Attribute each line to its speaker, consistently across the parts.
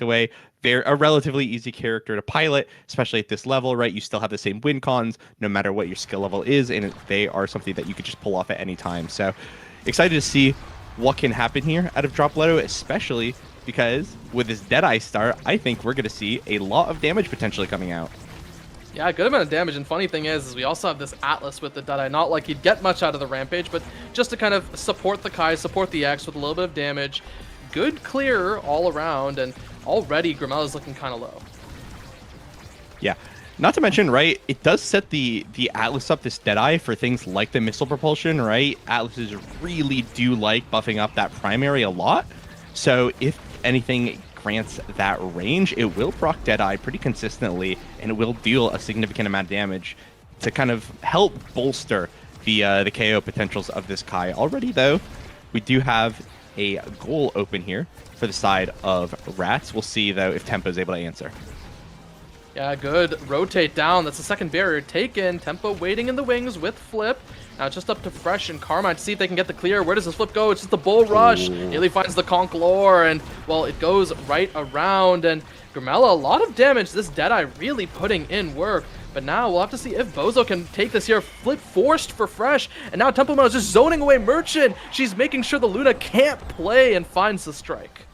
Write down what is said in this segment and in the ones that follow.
Speaker 1: away. They're a relatively easy character to pilot, especially at this level, right? You still have the same win cons, no matter what your skill level is, and they are something that you could just pull off at any time. So excited to see what can happen here out of Dropletto, especially because with this Deadeye start, I think we're going to see a lot of damage potentially coming out.
Speaker 2: Yeah, a good amount of damage, and funny thing is we also have this Atlas with the Deadeye. Not like he'd get much out of the Rampage, but just to kind of support the Kai, support the X with a little bit of damage. Good clear all around, and already Grimella's looking kind of low.
Speaker 1: Yeah. Not to mention, right, it does set the Atlas up, this Deadeye, for things like the missile propulsion, right? Atlases really do like buffing up that primary a lot. So if anything grants that range, it will proc Deadeye pretty consistently, and it will deal a significant amount of damage to kind of help bolster the KO potentials of this Kai. Already, though, we do have a goal open here for the side of Rats. We'll see, though, if Tempo is able to answer.
Speaker 2: Yeah, good. Rotate down. That's the second barrier taken. Tempo waiting in the wings with Flip. Now it's just up to Fresh and Carmine to see if they can get the clear. Where does this Flip go? It's just the Bull Rush. Nearly finds the Conklore, and, well, it goes right around. And Grimella, a lot of damage. This Deadeye really putting in work. But now we'll have to see if BOZO can take this here. Flip forced for Fresh. And now Tempo Mel is just zoning away Merchant. She's making sure the Luna can't play and finds the strike.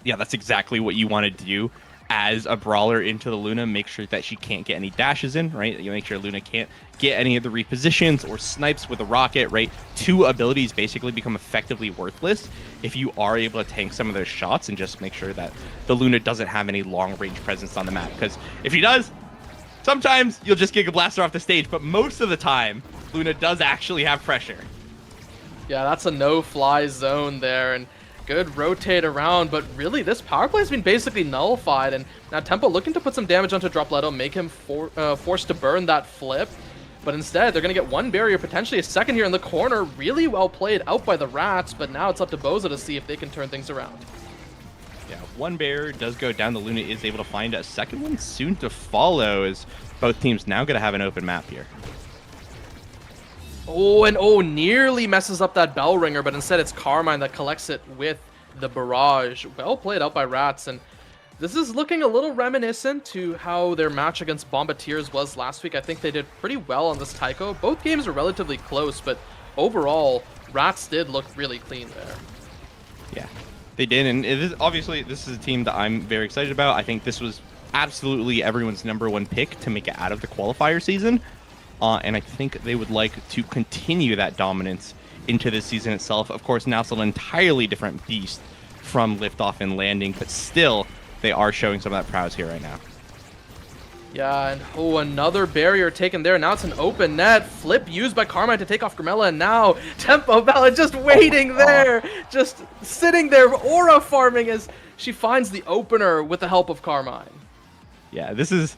Speaker 1: Yeah, that's exactly what you want to do as a brawler into the Luna. Make sure that she can't get any dashes in, right? You make sure Luna can't get any of the repositions or snipes with a rocket, right? Two abilities basically become effectively worthless if you are able to tank some of those shots and just make sure that the Luna doesn't have any long-range presence on the map. Because if he does, sometimes you'll just Giga Blaster off the stage, but most of the time, Luna does actually have pressure.
Speaker 2: Yeah, that's a no-fly zone there, and good rotate around, but really this power play has been basically nullified, and now Tempo looking to put some damage onto Dropletto, make him forced to burn that Flip, but instead they're going to get one barrier, potentially a second here in the corner. Really well played out by the Rats, but now it's up to BOZO to see if they can turn things around.
Speaker 1: Yeah, one barrier does go down. The Luna is able to find a second one soon to follow, as both teams now going to have an open map here.
Speaker 2: Oh, and nearly messes up that Bell Ringer, but instead it's Carmine that collects it with the barrage. Well played out by Rats, and this is looking a little reminiscent to how their match against Bombardiers was last week. I think they did pretty well on this Tycho. Both games are relatively close, but overall, Rats did look really clean there.
Speaker 1: Yeah, they did, and it is, obviously this is a team that I'm very excited about. I think this was absolutely everyone's #1 pick to make it out of the qualifier season. And I think they would like to continue that dominance into the season itself. Of course, NASL an entirely different beast from liftoff and landing, but still, they are showing some of that prowess here right now.
Speaker 2: Yeah, and another barrier taken there. Now it's an open net. Flip used by Carmine to take off Grimella, and now Tempo Bella just waiting there, just sitting there, aura farming as she finds the opener with the help of Carmine.
Speaker 1: Yeah, this is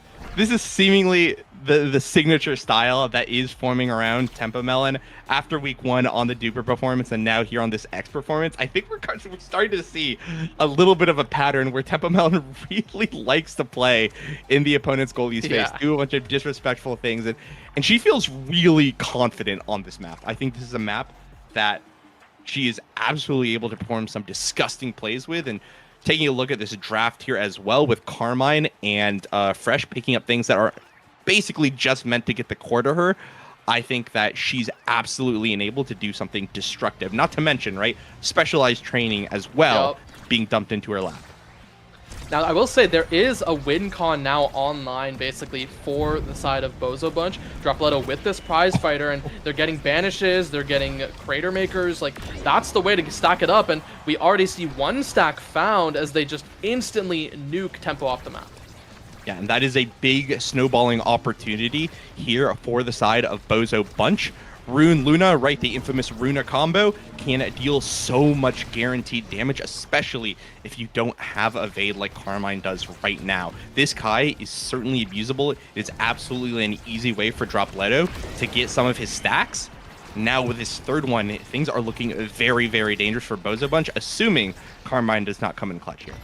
Speaker 1: seemingly the signature style that is forming around Tempo Melon after week 1 on the Duper performance, and now here on this X performance. I think we're starting to see a little bit of a pattern where Tempo Melon really likes to play in the opponent's goalie's face, do a bunch of disrespectful things, and she feels really confident on this map. I think this is a map that she is absolutely able to perform some disgusting plays with, and taking a look at this draft here as well with Carmine and Fresh picking up things that are basically just meant to get the core to her, I think that she's absolutely enabled to do something destructive. Not to mention, right, specialized training as well being dumped into her lap.
Speaker 2: Now, I will say there is a win con now online, basically, for the side of BOZO Bunch. Dropletto with this prize fighter, and they're getting banishes, they're getting crater makers. Like, that's the way to stack it up, and we already see one stack found as they just instantly nuke Tempo off the map.
Speaker 1: Yeah, and that is a big snowballing opportunity here for the side of BOZO Bunch. Rune Luna, right, the infamous Runa combo, can deal so much guaranteed damage, especially if you don't have a Vade like Carmine does right now. This Kai is certainly abusable. It is absolutely an easy way for Dropletto to get some of his stacks. Now with this third one, things are looking very, very dangerous for BOZO Bunch, assuming Carmine does not come in clutch here.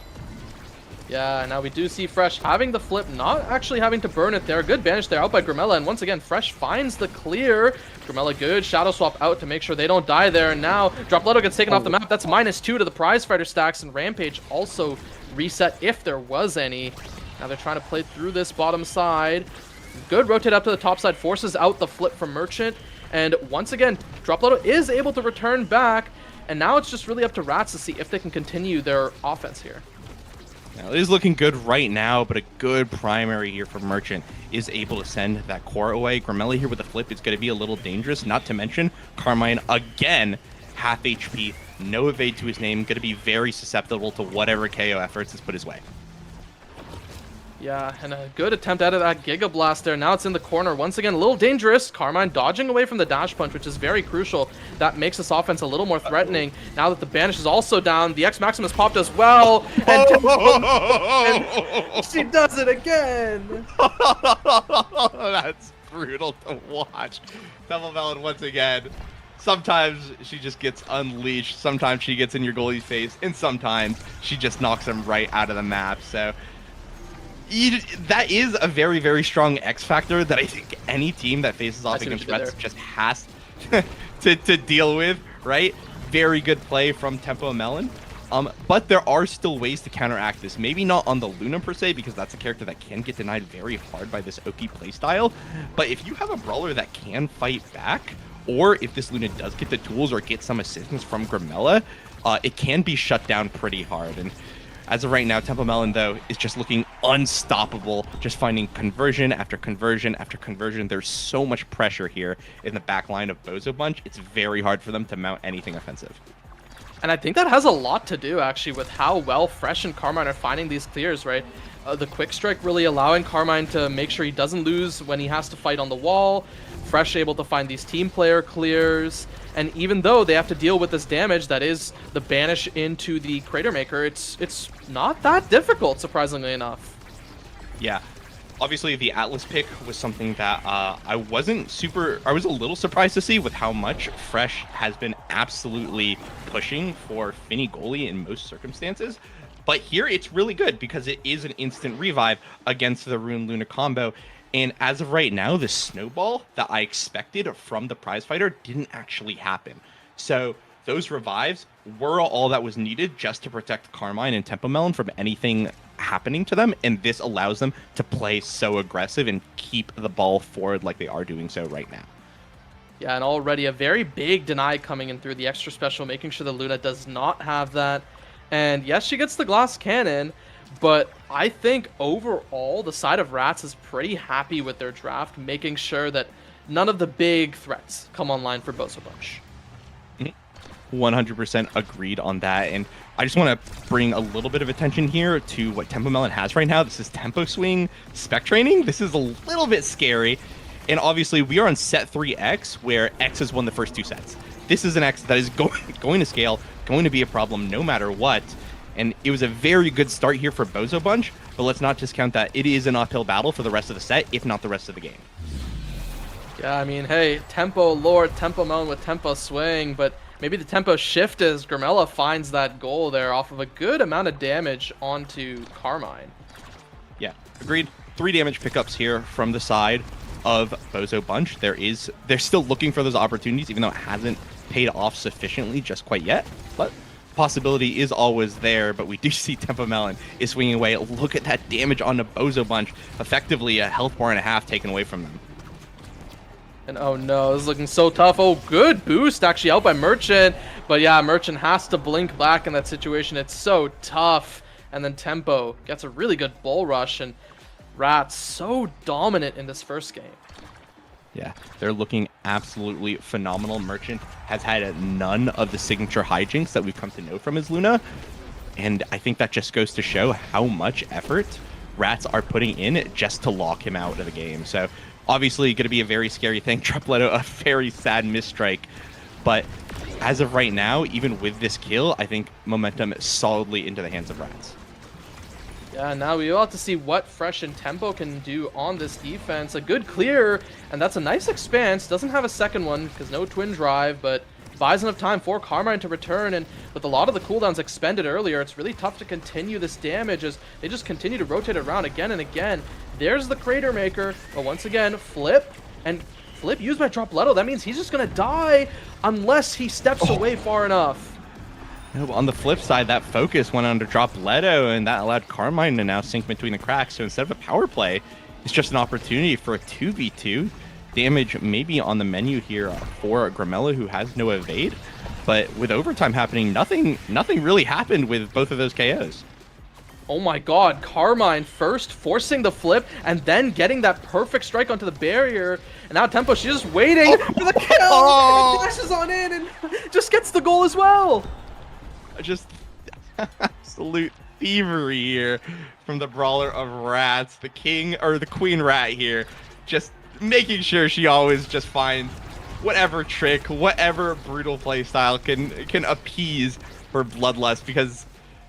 Speaker 2: Yeah, now we do see Fresh having the Flip, not actually having to burn it there. Good banish there out by Grimella, and once again, Fresh finds the clear. Grimella good, Shadow Swap out to make sure they don't die there, and now Dropletto gets taken off the map. That's -2 to the prize fighter stacks, and Rampage also reset if there was any. Now they're trying to play through this bottom side. Good rotate up to the top side, forces out the flip from Merchant. And once again, Dropletto is able to return back. And now it's just really up to Rats to see if they can continue their offense here.
Speaker 1: Now, it is looking good right now, but a good primary here for Merchant is able to send that core away. Grimella here with the flip is going to be a little dangerous, not to mention Carmine, again, half HP, no evade to his name, going to be very susceptible to whatever KO efforts is put his way.
Speaker 2: Yeah, and a good attempt out of that Giga Blast there. Now it's in the corner. Once again, a little dangerous. Carmine dodging away from the dash punch, which is very crucial. That makes this offense a little more threatening. Now that the banish is also down, the X Maximus popped as well. And, and she does it again.
Speaker 1: That's brutal to watch. Double Melon once again. Sometimes she just gets unleashed. Sometimes she gets in your goalie's face. And sometimes she just knocks him right out of the map. So that is a very, very strong X factor that I think any team that faces off against Reds just has to deal with, right? Very good play from Tempo Melon. But there are still ways to counteract this. Maybe not on the Luna per se, because that's a character that can get denied very hard by this OP playstyle. But if you have a brawler that can fight back, or if this Luna does get the tools or get some assistance from Grimella, it can be shut down pretty hard. And as of right now, Tempo Melon, though, is just looking unstoppable, just finding conversion after conversion after conversion. There's so much pressure here in the back line of Bozo Bunch. It's very hard for them to mount anything offensive.
Speaker 2: And I think that has a lot to do, actually, with how well Fresh and Carmine are finding these clears, right? The quick strike really allowing Carmine to make sure he doesn't lose when he has to fight on the wall. Fresh able to find these team player clears. And even though they have to deal with this damage that is the banish into the Crater Maker, it's not that difficult, surprisingly enough.
Speaker 1: Yeah. Obviously, the Atlas pick was something that I was a little surprised to see with how much Fresh has been absolutely pushing for Finny goalie in most circumstances. But here it's really good because it is an instant revive against the Rune Luna combo. And as of right now, the snowball that I expected from the prize fighter didn't actually happen. So those revives were all that was needed just to protect Carmine and Tempo Melon from anything happening to them. And this allows them to play so aggressive and keep the ball forward like they are doing so right now.
Speaker 2: Yeah, and already a very big deny coming in through the extra special, making sure the Luna does not have that. And yes, she gets the glass cannon, but I think overall the side of Rats is pretty happy with their draft, making sure that none of the big threats come online for Bozo Bunch.
Speaker 1: 100% agreed on that. And I just want to bring a little bit of attention here to what Tempo Melon has right now. This is Tempo Swing Spec Training. This is a little bit scary. And obviously we are on set 3X, where X has won the first 2 sets. This is an X that is going to scale, going to be a problem no matter what. And it was a very good start here for Bozo Bunch, but let's not discount that it is an uphill battle for the rest of the set, if not the rest of the game.
Speaker 2: Yeah, I mean, hey, Tempo Lord, Tempo Melon with Tempo Swing, but maybe the tempo shift as Grimella finds that goal there off of a good amount of damage onto Carmine.
Speaker 1: Yeah, agreed. 3 damage pickups here from the side of Bozo Bunch. They're still looking for those opportunities, even though it hasn't paid off sufficiently just quite yet. But possibility is always there, but we do see Tempo Melon is swinging away. Look at that damage on the Bozo Bunch. Effectively a health bar and a half taken away from them.
Speaker 2: And oh no, this is looking so tough. Oh, good boost actually out by Merchant. But yeah, Merchant has to blink back in that situation. It's so tough. And then Tempo gets a really good bull rush, and Rats so dominant in this first game.
Speaker 1: Yeah, they're looking absolutely phenomenal. Merchant has had none of the signature hijinks that we've come to know from his Luna. And I think that just goes to show how much effort Rats are putting in just to lock him out of the game. So obviously going to be a very scary thing. Tripletto, a very sad misstrike. But as of right now, even with this kill, I think momentum is solidly into the hands of Rats.
Speaker 2: Yeah, now we will have to see what Fresh and Tempo can do on this defense. A good clear, and that's a nice expanse. Doesn't have a second one because no twin drive, but buys enough time for Carmine to return. And with a lot of the cooldowns expended earlier, it's really tough to continue this damage as they just continue to rotate around again and again. There's the Crater Maker, but once again, Flip, and Flip used by Dropletto. That means he's just going to die unless he steps away far enough.
Speaker 1: No, but on the flip side, that focus went on to drop Leto, and that allowed Carmine to now sink between the cracks. So instead of a power play, it's just an opportunity for a 2v2. Damage maybe on the menu here for Gramello, who has no evade. But with overtime happening, nothing really happened with both of those KOs.
Speaker 2: Oh my god, Carmine first forcing the flip and then getting that perfect strike onto the barrier. And now Tempo, she's just waiting for the kill.
Speaker 1: Oh.
Speaker 2: And dashes on in and just gets the goal as well.
Speaker 1: Just absolute thievery here from the brawler of rats, the king or the queen rat here, just making sure she always just finds whatever trick, whatever brutal play style can appease her bloodlust, because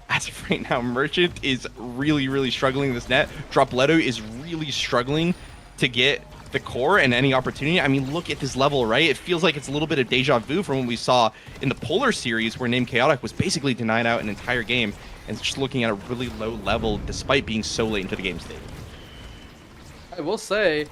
Speaker 1: as of right now, Merchant is really struggling in this net. Dropletto is really struggling to get the core and any opportunity. I mean, look at this level, right? It feels like it's a little bit of deja vu from what we saw in the Polar series, where Named Chaotic was basically denied out an entire game and just looking at a really low level despite being so late into the game state.
Speaker 2: I will say,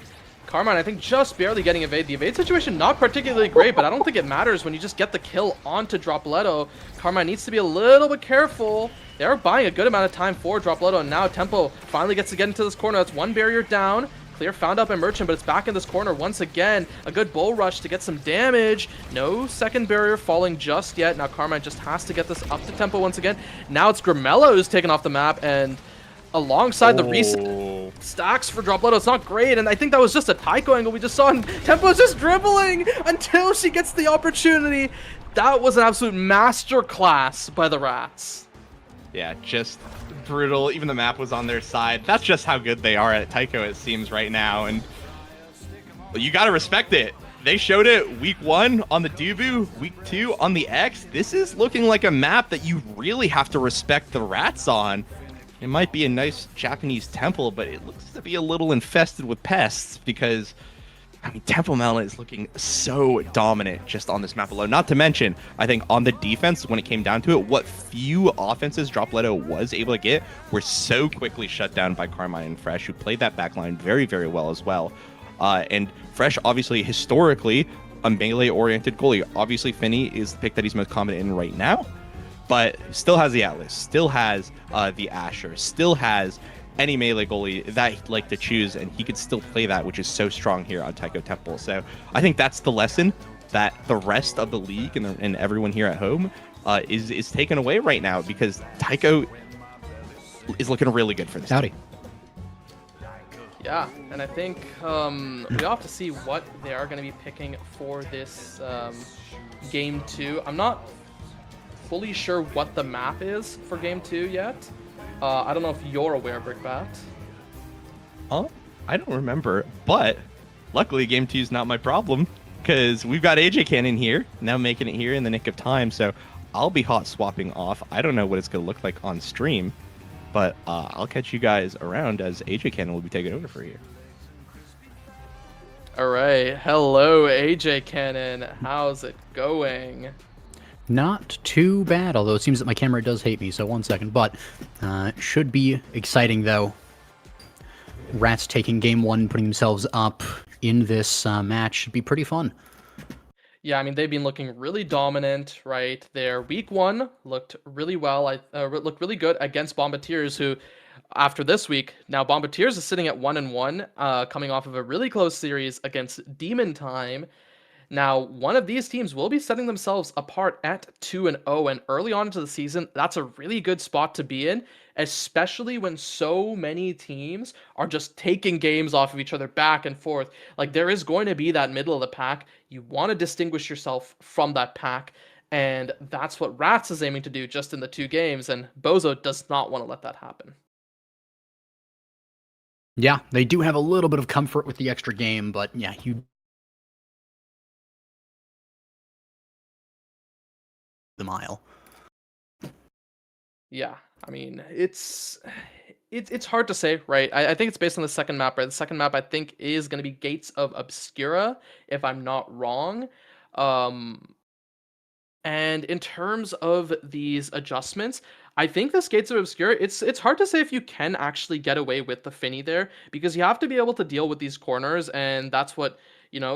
Speaker 2: Carmine, I think just barely getting evade. The evade situation not particularly great, but I don't think it matters when you just get the kill onto Dropletto. Carmine needs to be a little bit careful. They are buying a good amount of time for Dropletto, and now Tempo finally gets to get into this corner. That's one barrier down. Clear found up by Merchant, but it's back in this corner once again. A good bull rush to get some damage. No second barrier falling just yet. Now Carmine just has to get this up to Tempo once again. Now it's Gramello who's taken off the map, and alongside the reset stacks for Dropletto, it's not great, and I think that was just a Taiko angle we just saw, and Tempo's just dribbling until she gets the opportunity. That was an absolute masterclass by the Rats.
Speaker 1: Yeah, just brutal. Even the map was on their side. That's just how good they are at Taiko, it seems, right now, and you gotta respect it. They showed it week 1 on the Dubu, week 2 on the X. This is looking like a map that you really have to respect the Rats on. It might be a nice Japanese temple, but it looks to be a little infested with pests, because, I mean, Temple Melon is looking so dominant just on this map alone. Not to mention, I think on the defense, when it came down to it, what few offenses Dropletto was able to get were so quickly shut down by Carmine and Fresh, who played that backline very well as well. And Fresh, obviously, historically, a melee-oriented goalie. Obviously, Finney is the pick that he's most confident in right now, but still has the Atlas, still has the Asher, still has any melee goalie that he'd like to choose, and he could still play that, which is so strong here on Taiko Temple. So I think that's the lesson that the rest of the league and everyone here at home is taken away right now, because Taiko is looking really good for this.
Speaker 3: Howdy.
Speaker 2: Yeah, and I think we'll have to see what they are going to be picking for this game 2. I'm not fully sure what the map is for game 2 yet. I don't know if you're aware, Brickbat.
Speaker 1: I don't remember, but luckily game 2 is not my problem, because we've got AJ Cannon here, now making it here in the nick of time, so I'll be hot swapping off. I don't know what it's going to look like on stream, but I'll catch you guys around as AJ Cannon will be taking over for you.
Speaker 2: All right, hello AJ Cannon, how's it going?
Speaker 3: Not too bad, although it seems that my camera does hate me, so 1 second. But should be exciting, though. Rats taking game 1, putting themselves up in this match should be pretty fun.
Speaker 2: Yeah, I mean, they've been looking really dominant, right? Their week 1 looked really well. Looked really good against Bombardiers, who, after this week, now Bombardiers is sitting at 1-1, coming off of a really close series against Demon Time. Now, one of these teams will be setting themselves apart at 2-0, and early on into the season, that's a really good spot to be in, especially when so many teams are just taking games off of each other back and forth. Like, there is going to be that middle of the pack. You want to distinguish yourself from that pack, and that's what Rats is aiming to do just in the 2 games, and BOZO does not want to let that happen.
Speaker 3: Yeah, they do have a little bit of comfort with the extra game, but yeah, you the mile.
Speaker 2: Yeah, I mean, it's hard to say, right? I think it's based on the second map, right? The second map, I think, is going to be Gates of Obscura, if I'm not wrong. And in terms of these adjustments, I think this Gates of Obscura, it's hard to say if you can actually get away with the Finny there, because you have to be able to deal with these corners, and that's what,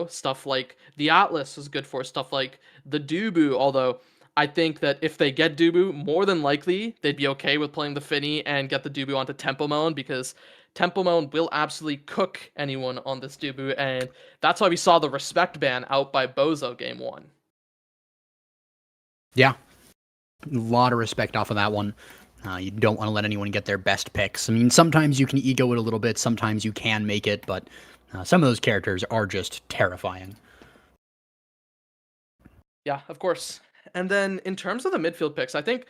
Speaker 2: stuff like the Atlas is good for, stuff like the Dubu, although I think that if they get Dubu, more than likely they'd be okay with playing the Finny and get the Dubu onto Tempo Melon, because Tempo Melon will absolutely cook anyone on this Dubu, and that's why we saw the respect ban out by BOZO game 1.
Speaker 3: Yeah. A lot of respect off of that one. You don't want to let anyone get their best picks. I mean, sometimes you can ego it a little bit, sometimes you can make it, but some of those characters are just terrifying.
Speaker 2: Yeah, of course. And then in terms of the midfield picks, I think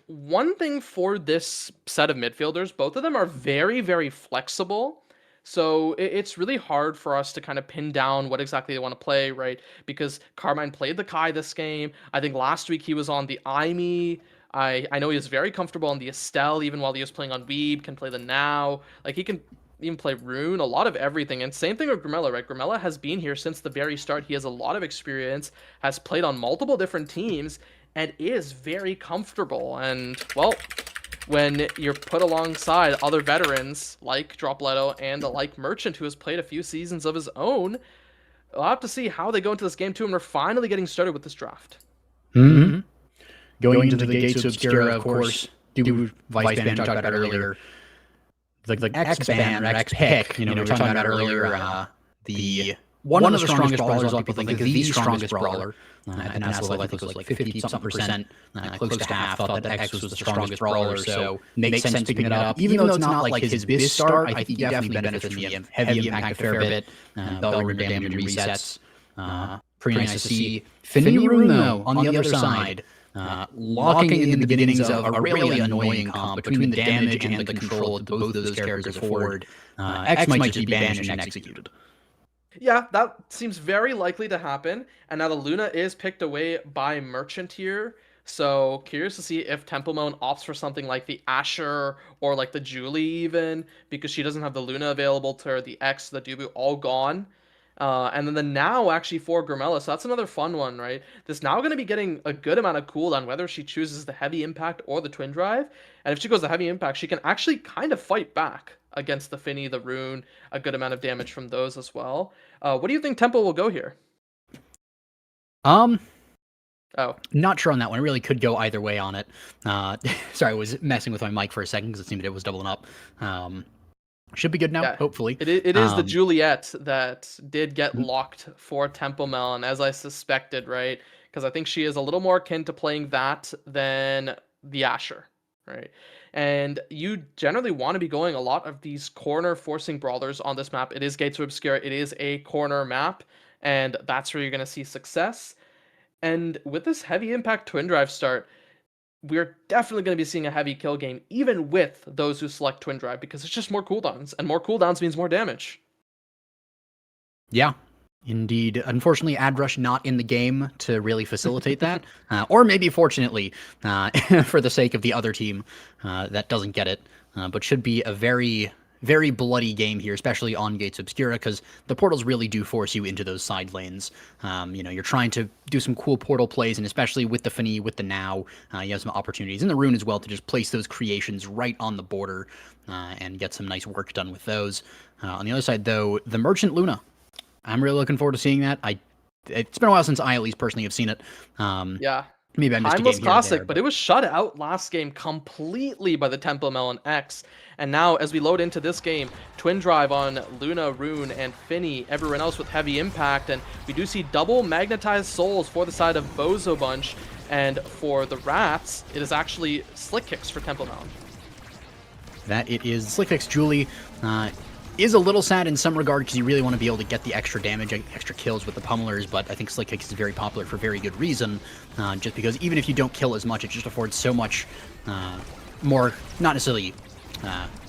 Speaker 2: one thing for this set of midfielders, both of them are very, very flexible. So it's really hard for us to kind of pin down what exactly they want to play, right? Because Carmine played the Kai this game. I think last week he was on the Aimee. I know he was very comfortable on the Estelle, even while he was playing on Weeb, can play the Now. Like, he can even play Rune, a lot of everything. And same thing with Grimella, right? Grimella has been here since the very start. He has a lot of experience, has played on multiple different teams, and is very comfortable. And, well, when you're put alongside other veterans like Dropletto and like Merchant, who has played a few seasons of his own, we'll have to see how they go into this game too, and we're finally getting started with this draft.
Speaker 3: Mm-hmm. Going into the Gates of Obscura, of course, do Vice Ban talked about earlier. The X-Ban, or X-Pick, we were talking about earlier, the one of the strongest brawlers, a lot of people think is the strongest brawler. At NASL, I think it was like 50-something%, close to half, thought that X was the strongest brawler, so makes sense picking it up. Even though it's not like his best start, I think he definitely benefits from the heavy impact a fair bit, bell ring damage and resets. Pretty nice to see. Finny Rune, though, on the other side, locking in the beginnings of a really annoying comp between the damage and the control that both of those characters afford. X might just be banished and executed.
Speaker 2: Yeah, that seems very likely to happen. And now the Luna is picked away by Merchant here. So curious to see if Tempo Melon opts for something like the Asher or like the Julie even, because she doesn't have the Luna available to her, the X, the Dubu, all gone. And then the Now actually for Grimella, so that's another fun one, right? This Now going to be getting a good amount of cooldown, whether she chooses the Heavy Impact or the Twin Drive. And if she goes the Heavy Impact, she can actually kind of fight back against the Finny, the Rune, a good amount of damage from those as well. What do you think Tempo will go here?
Speaker 3: Not sure on that one. It really could go either way on it. Sorry, I was messing with my mic for a second because it seemed it was doubling up. Should be good now, hopefully.
Speaker 2: It is the Juliet that did get locked for Tempo Melon, as I suspected, right? Because I think she is a little more akin to playing that than the Asher, right? And you generally want to be going a lot of these corner forcing brawlers on this map. It is Gates of Obscura. It is a corner map, and that's where you're going to see success. And with this heavy impact Twin Drive start, we're definitely going to be seeing a heavy kill game, even with those who select Twin Drive, because it's just more cooldowns, and more cooldowns means more damage.
Speaker 3: Yeah, indeed. Unfortunately, Adrush not in the game to really facilitate that, or maybe fortunately, for the sake of the other team that doesn't get it, but should be a very, very bloody game here, especially on Gates Obscura, because the portals really do force you into those side lanes. You're trying to do some cool portal plays, and especially with the Finny, with the Now, you have some opportunities in the Rune as well to just place those creations right on the border and get some nice work done with those. On the other side, though, the Merchant Luna. I'm really looking forward to seeing that. It's been a while since I at least personally have seen it.
Speaker 2: Yeah.
Speaker 3: Maybe I missed a game
Speaker 2: Timeless
Speaker 3: here
Speaker 2: classic,
Speaker 3: there,
Speaker 2: but it was shut out last game completely by the Tempo Melon X. And now, as we load into this game, Twin Drive on Luna, Rune, and Finny, everyone else with heavy impact, and we do see double magnetized souls for the side of Bozo Bunch, and for the Rats, it is actually Slick Kicks for Tempo Melon.
Speaker 3: That it is. Slick Kicks Julie is a little sad in some regard because you really want to be able to get the extra damage, extra kills with the pummelers, but I think Slick Kicks is very popular for very good reason, just because even if you don't kill as much, it just affords so much more, not necessarily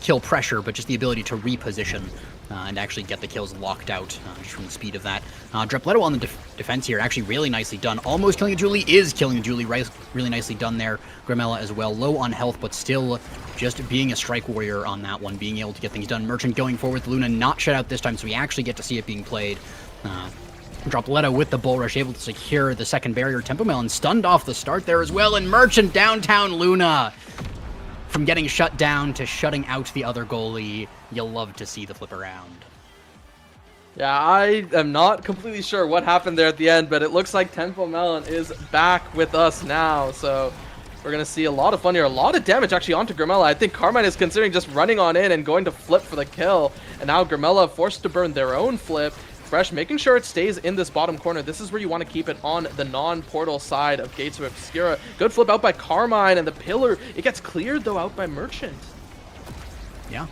Speaker 3: kill pressure, but just the ability to reposition and actually get the kills locked out just from the speed of that. Dropletto on the defense here, actually really nicely done. Almost killing a Julie, is killing a Julie, really nicely done there. Grimella as well, low on health, but still just being a strike warrior on that one, being able to get things done. Merchant going forward with Luna, not shut out this time, so we actually get to see it being played. Dropletto with the bull rush, able to secure the second barrier. Tempo Melon stunned off the start there as well, and Merchant downtown Luna. From getting shut down to shutting out the other goalie, you'll love to see the flip around.
Speaker 2: Yeah, I am not completely sure what happened there at the end, but it looks like Tempo Melon is back with us now. So we're going to see a lot of fun here. A lot of damage actually onto Grimella. I think Carmine is considering just running on in and going to flip for the kill. And now Grimella forced to burn their own flip. Fresh making sure it stays in this bottom corner. This is where you want to keep it on the non-portal side of Gates of Obscura. Good flip out by Carmine, and the pillar, it gets cleared though out by Merchant.
Speaker 3: Yeah,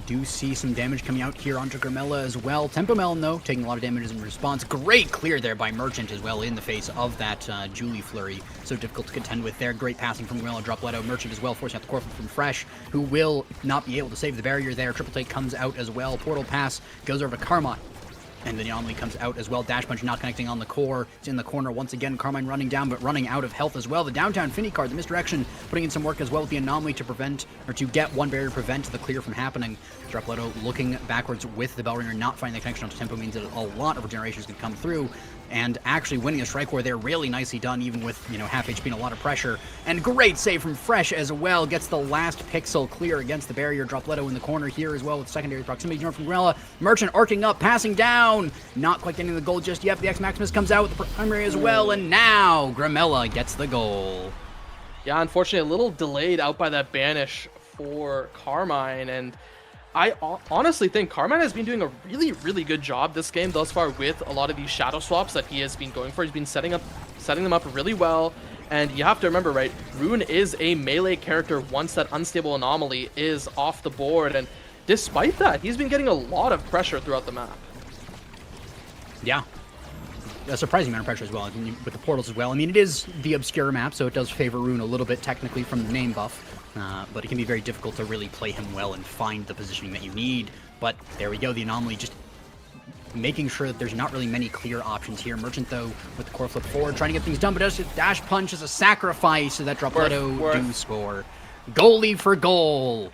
Speaker 3: do see some damage coming out here onto Grimella as well. Tempo Melon, though, taking a lot of damage in response. Great clear there by Merchant as well in the face of that Julie Flurry. So difficult to contend with there. Great passing from Grimella. Drop Leto. Merchant as well, forcing out the core flip from Fresh, who will not be able to save the barrier there. Triple take comes out as well. Portal pass goes over to Carmine. And the anomaly comes out as well. Dash punch not connecting on the core. It's in the corner once again. Carmine running down, but running out of health as well. The downtown Finny card, the misdirection, putting in some work as well with the anomaly to prevent, or to get one barrier to prevent the clear from happening. Drapleto looking backwards with the Bell Ringer, not finding the connection onto Tempo means that a lot of regeneration is going to come through. And actually winning a strike war there, really nicely done, even with, you know, half HP and a lot of pressure. And great save from Fresh as well. Gets the last pixel clear against the barrier. Drapleto in the corner here as well with secondary proximity from Grimella. Merchant arcing up, passing down. Not quite getting the goal just yet. The X Maximus comes out with the primary as well. And now Grimella gets the goal.
Speaker 2: Yeah, unfortunately, a little delayed out by that banish for Carmine. And I honestly think Carmine has been doing a really, really good job this game thus far with a lot of these shadow swaps that he has been going for. He's been setting them up really well. And you have to remember, right, Rune is a melee character once that unstable anomaly is off the board. And despite that, he's been getting a lot of pressure throughout the map.
Speaker 3: Yeah. A surprising amount of pressure as well, with the portals as well. I mean, it is the obscure map, so it does favor Rune a little bit technically from the name buff. But it can be very difficult to really play him well and find the positioning that you need. But there we go, the anomaly just making sure that there's not really many clear options here. Merchant, though, with the core flip forward, trying to get things done, but does dash punch as a sacrifice so that Drapleto do score. Goalie for goal.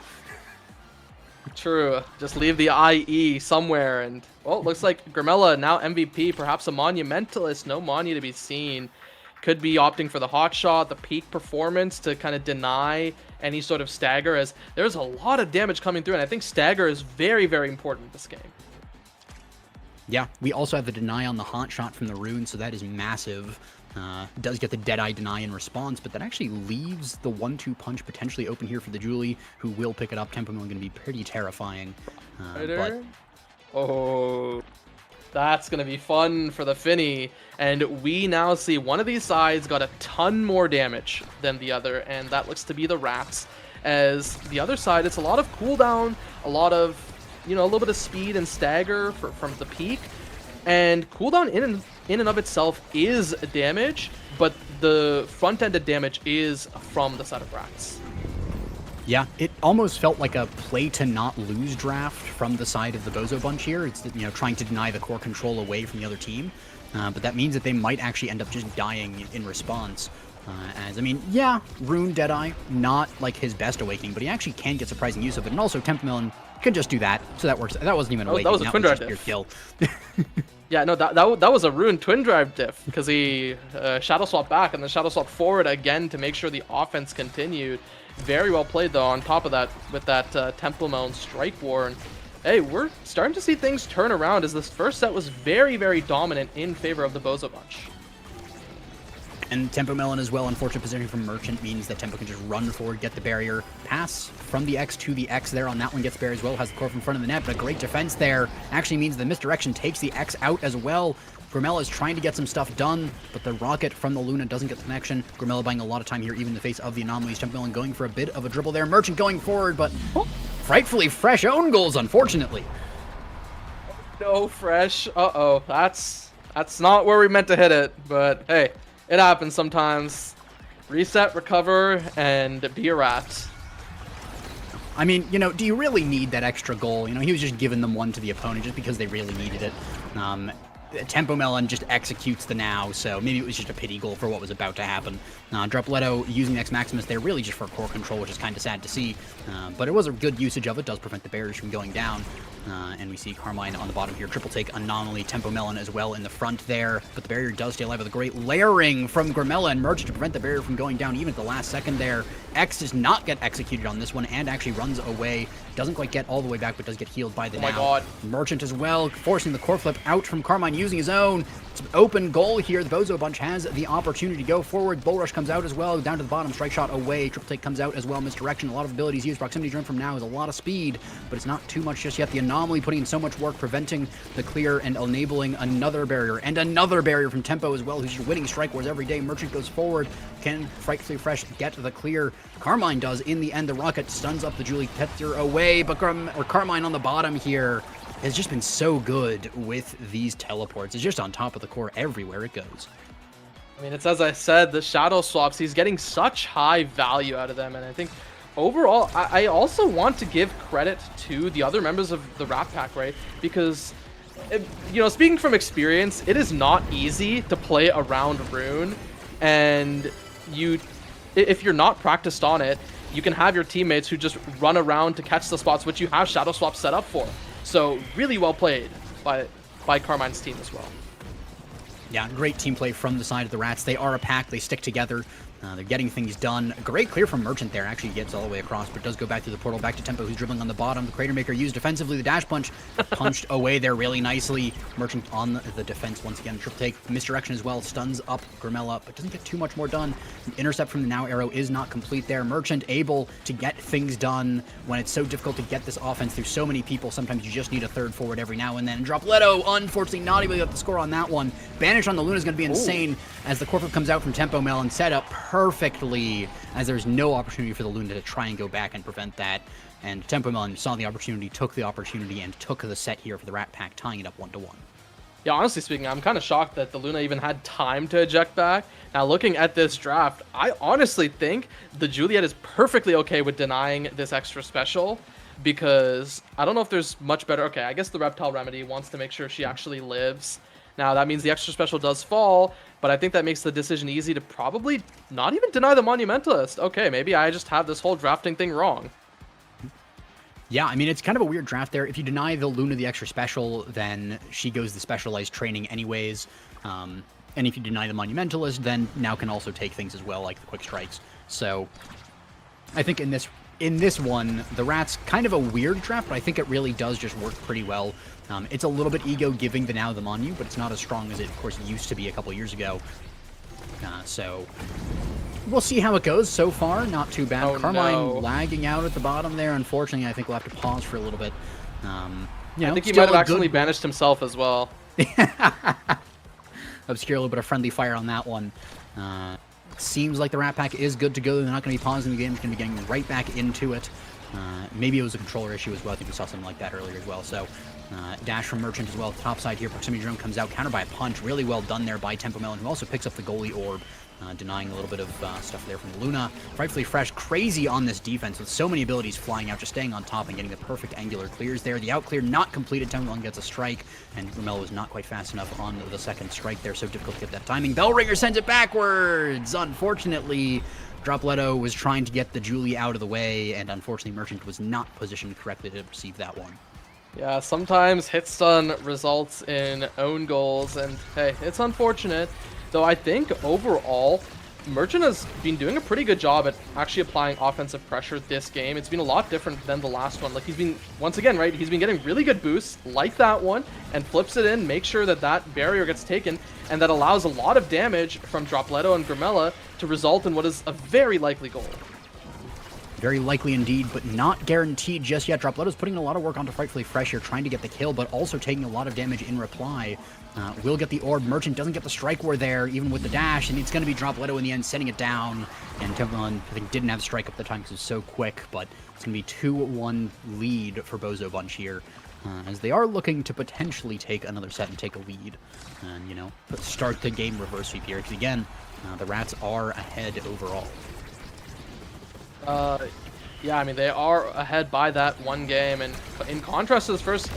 Speaker 2: True. Just leave the IE somewhere. And, well, looks like Grimella now MVP, perhaps a monumentalist. No Monu to be seen. Could be opting for the hot shot, the peak performance to kind of deny any sort of stagger, as there's a lot of damage coming through, and I think stagger is very, very important in this game.
Speaker 3: Yeah, we also have the deny on the hot shot from the Rune, so that is massive. Does get the Deadeye deny in response, but that actually leaves the 1-2 punch potentially open here for the Julie, who will pick it up. Tempo Melon going to be pretty terrifying. But
Speaker 2: oh, that's going to be fun for the Finny. And we now see one of these sides got a ton more damage than the other, and that looks to be the Rats. As the other side, it's a lot of cooldown, a lot of, you know, a little bit of speed and stagger from the peak. And cooldown in and of itself is damage, but the front-ended damage is from the side of Rats.
Speaker 3: Yeah, it almost felt like a play to not lose draft from the side of the Bozo bunch here. It's, you know, trying to deny the core control away from the other team. But that means that they might actually end up just dying in response. As, I mean, yeah, Rune Deadeye, not like his best awakening, but he actually can get surprising use of it. And also, Tempo Melon can just do that, so that works. That wasn't even awakening.
Speaker 2: That was a twin drive diff.
Speaker 3: Kill.
Speaker 2: Yeah, no, that was a Rune twin drive diff, because he shadow swapped back and then shadow swapped forward again to make sure the offense continued. Very well played, though, on top of that, with that Tempo Melon strike war. And hey, we're starting to see things turn around, as this first set was very, very dominant in favor of the Bozo bunch.
Speaker 3: And Tempo Melon as well, unfortunate positioning from Merchant means that Tempo can just run forward, get the barrier, pass from the X to the X there on that one, gets barrier as well, has the core from front of the net, but a great defense there. Actually means the misdirection takes the X out as well. Grimella is trying to get some stuff done, but the rocket from the Luna doesn't get the connection. Grimella buying a lot of time here, even in the face of the anomalies. Tempo Melon going for a bit of a dribble there. Merchant going forward, but frightfully fresh own goals, unfortunately.
Speaker 2: No, Fresh. Uh-oh. That's not where we meant to hit it, but hey, it happens sometimes. Reset, recover, and be a rat.
Speaker 3: I mean, you know, do you really need that extra goal? You know, he was just giving them one to the opponent just because they really needed it. Tempo Melon just executes the now, so maybe it was just a pity goal for what was about to happen. Drapleto using X Maximus there really just for core control, which is kind of sad to see. But it was a good usage of it, does prevent the barriers from going down. And we see Carmine on the bottom here, triple take anomaly, Tempo Melon as well in the front there. But the barrier does stay alive with a great layering from Grimella and Merchant to prevent the barrier from going down even at the last second there. X does not get executed on this one and actually runs away. Doesn't quite get all the way back, but does get healed by the
Speaker 2: Oh my god.
Speaker 3: Merchant as well, forcing the core flip out from Carmine, using his own. It's an open goal here. The Bozo bunch has the opportunity to go forward. Bull Rush comes out as well, down to the bottom. Strike shot away. Triple take comes out as well. Misdirection. A lot of abilities used. Proximity Drone from now is a lot of speed, but it's not too much just yet. The Anomaly putting in so much work, preventing the clear and enabling another barrier. And another barrier from Tempo as well, who's just winning strike wars every day. Merchant goes forward. Can FrightfullyFresh get the clear? Carmine does in the end. The rocket stuns up the Julie Tetzer away, but Carmine on the bottom here has just been so good with these teleports. It's just on top of the core everywhere it goes.
Speaker 2: I mean, it's as I said, the shadow swaps, he's getting such high value out of them, and I think overall, I also want to give credit to the other members of the Rat Pack, right? Because, you know, speaking from experience, it is not easy to play around Rune, and if you're not practiced on it, you can have your teammates who just run around to catch the spots which you have shadow swaps set up for. So really well played by Carmine's team as well.
Speaker 3: Yeah, great team play from the side of the Rats. They are a pack. They stick together. They're getting things done. Great clear from Merchant there. Actually gets all the way across, but does go back through the portal. Back to Tempo, who's dribbling on the bottom. The Crater Maker used defensively. The dash punch punched away there really nicely. Merchant on the defense once again. Triple take. Misdirection as well. Stuns up Grimella, but doesn't get too much more done. Intercept from the Now arrow is not complete there. Merchant able to get things done when it's so difficult to get this offense through so many people. Sometimes you just need a third forward every now and then. Dropletto, unfortunately, not able to get the score on that one. Banish on the Luna is going to be insane as the core flip comes out from Tempo Melon. Set up perfectly as there's no opportunity for the Luna to try and go back and prevent that. And Tempo Melon saw the opportunity, took the opportunity, and took the set here for the Rat Pack, tying it up 1-1.
Speaker 2: Yeah, honestly speaking, I'm kind of shocked that the Luna even had time to eject back. Now, looking at this draft, I honestly think the Juliet is perfectly okay with denying this extra special, because I don't know if there's much better. Okay, I guess the Reptile Remedy wants to make sure she actually lives. Now, that means the extra special does fall, but I think that makes the decision easy to probably not even deny the Monumentalist. Okay, maybe I just have this whole drafting thing wrong.
Speaker 3: Yeah, I mean, it's kind of a weird draft there. If you deny the Luna the extra special, then she goes the specialized training anyways. And if you deny the Monumentalist, then now can also take things as well, like the quick strikes. So I think in this one, the Rat's kind of a weird draft, but I think it really does just work pretty well. It's a little bit ego-giving the Now the Monu, but it's not as strong as it, of course, used to be a couple years ago. So we'll see how it goes. So far, not too bad.
Speaker 2: Oh,
Speaker 3: Carmine
Speaker 2: no.
Speaker 3: lagging out at the bottom there. Unfortunately, I think we'll have to pause for a little bit. You know,
Speaker 2: I think he
Speaker 3: still
Speaker 2: might have
Speaker 3: a
Speaker 2: accidentally
Speaker 3: good...
Speaker 2: banished himself as well.
Speaker 3: Obscure a little bit of friendly fire on that one. Seems like the Rat Pack is good to go. They're not going to be pausing the game. They're going to be getting right back into it. Maybe it was a controller issue as well. I think we saw something like that earlier as well. So dash from Merchant as well. Top side here. Proximity Drone comes out. Countered by a punch. Really well done there by Tempo Melon, who also picks up the goalie orb. Denying a little bit of stuff there from Luna. FrightfullyFresh, crazy on this defense with so many abilities flying out, just staying on top and getting the perfect angular clears there. The out clear not completed. Tempo Melon gets a strike, and Grimella was not quite fast enough on the second strike there. So difficult to get that timing. Bellringer sends it backwards. Unfortunately, Dropletto was trying to get the Julie out of the way, and unfortunately Merchant was not positioned correctly to receive that one.
Speaker 2: Yeah, sometimes hit stun results in own goals, and hey, it's unfortunate. Though I think overall, Merchant has been doing a pretty good job at actually applying offensive pressure this game. It's been a lot different than the last one. Like, he's been, once again, right, he's been getting really good boosts like that one and flips it in, makes sure that that barrier gets taken, and that allows a lot of damage from Dropletto and Grimella to result in what is a very likely goal.
Speaker 3: Very likely indeed, but not guaranteed just yet. Dropletto's putting a lot of work onto FrightfullyFresh here, trying to get the kill, but also taking a lot of damage in reply. Will get the orb. Merchant doesn't get the strike war there, even with the dash, and it's going to be Dropletto in the end, setting it down. And Templon, I think, didn't have the strike up the time because it was so quick, but it's going to be 2-1 lead for Bozo Bunch here, as they are looking to potentially take another set and take a lead. And, you know, start the game reverse sweep here, because again, the Rats are ahead overall.
Speaker 2: Yeah, I mean, they are ahead by that one game, and in contrast to this first,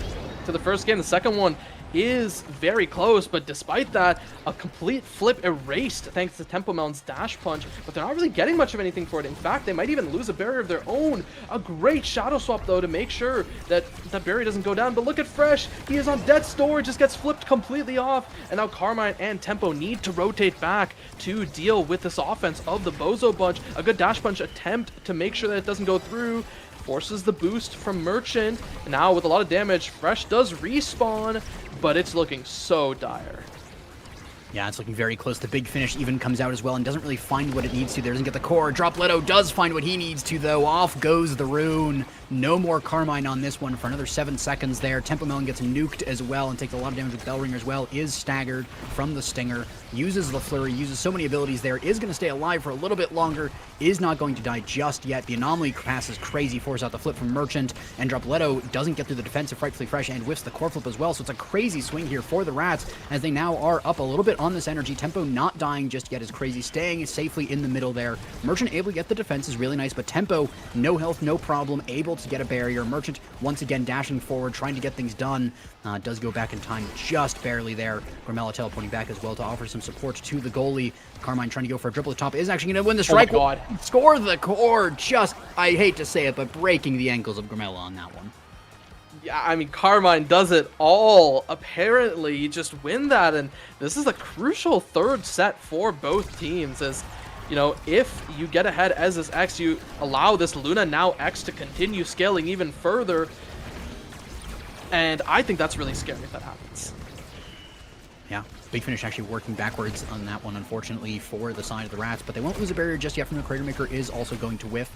Speaker 2: to the first game. The second one is very close, but despite that, a complete flip erased thanks to Tempo Melon's dash punch, but they're not really getting much of anything for it. In fact, they might even lose a barrier of their own. A great shadow swap, though, to make sure that that barrier doesn't go down. But look at Fresh. He is on death's door, just gets flipped completely off, and now Carmine and Tempo need to rotate back to deal with this offense of the Bozo bunch. A good dash punch attempt to make sure that it doesn't go through. Forces the boost from Merchant. Now with a lot of damage, Fresh does respawn, but it's looking so dire.
Speaker 3: Yeah, it's looking very close. The big finish even comes out as well and doesn't really find what it needs to. There doesn't get the core. Dropletto does find what he needs to, though. Off goes the rune. No more Carmine on this one for another 7 seconds there. Tempo Melon gets nuked as well and takes a lot of damage with Bell Ringer as well. Is staggered from the Stinger. Uses the Flurry. Uses so many abilities there. Is going to stay alive for a little bit longer. Is not going to die just yet. The Anomaly passes crazy. Forces out the flip from Merchant. And Dropletto doesn't get through the defense of Frightfully Fresh and whiffs the core flip as well. So it's a crazy swing here for the Rats as they now are up a little bit on this energy. Tempo not dying just yet is crazy. Staying safely in the middle there. Merchant able to get the defense is really nice, but Tempo, no health, no problem. Able to get a barrier. Merchant once again dashing forward, trying to get things done. Does go back in time just barely there. Grimella teleporting back as well to offer some support to the goalie. Carmine trying to go for a dribble at the top is actually going to win the strike.
Speaker 2: Oh my God.
Speaker 3: Score the core. Just, I hate to say it, but breaking the ankles of Grimella on that one.
Speaker 2: Yeah, I mean, Carmine does it all. Apparently, you just win that, and this is a crucial third set for both teams as, you know, if you get ahead as this X, you allow this Luna now X to continue scaling even further, and I think that's really scary if that happens.
Speaker 3: Yeah, big finish actually working backwards on that one, unfortunately, for the side of the Rats, but they won't lose a barrier just yet from the Crater Maker is also going to whiff.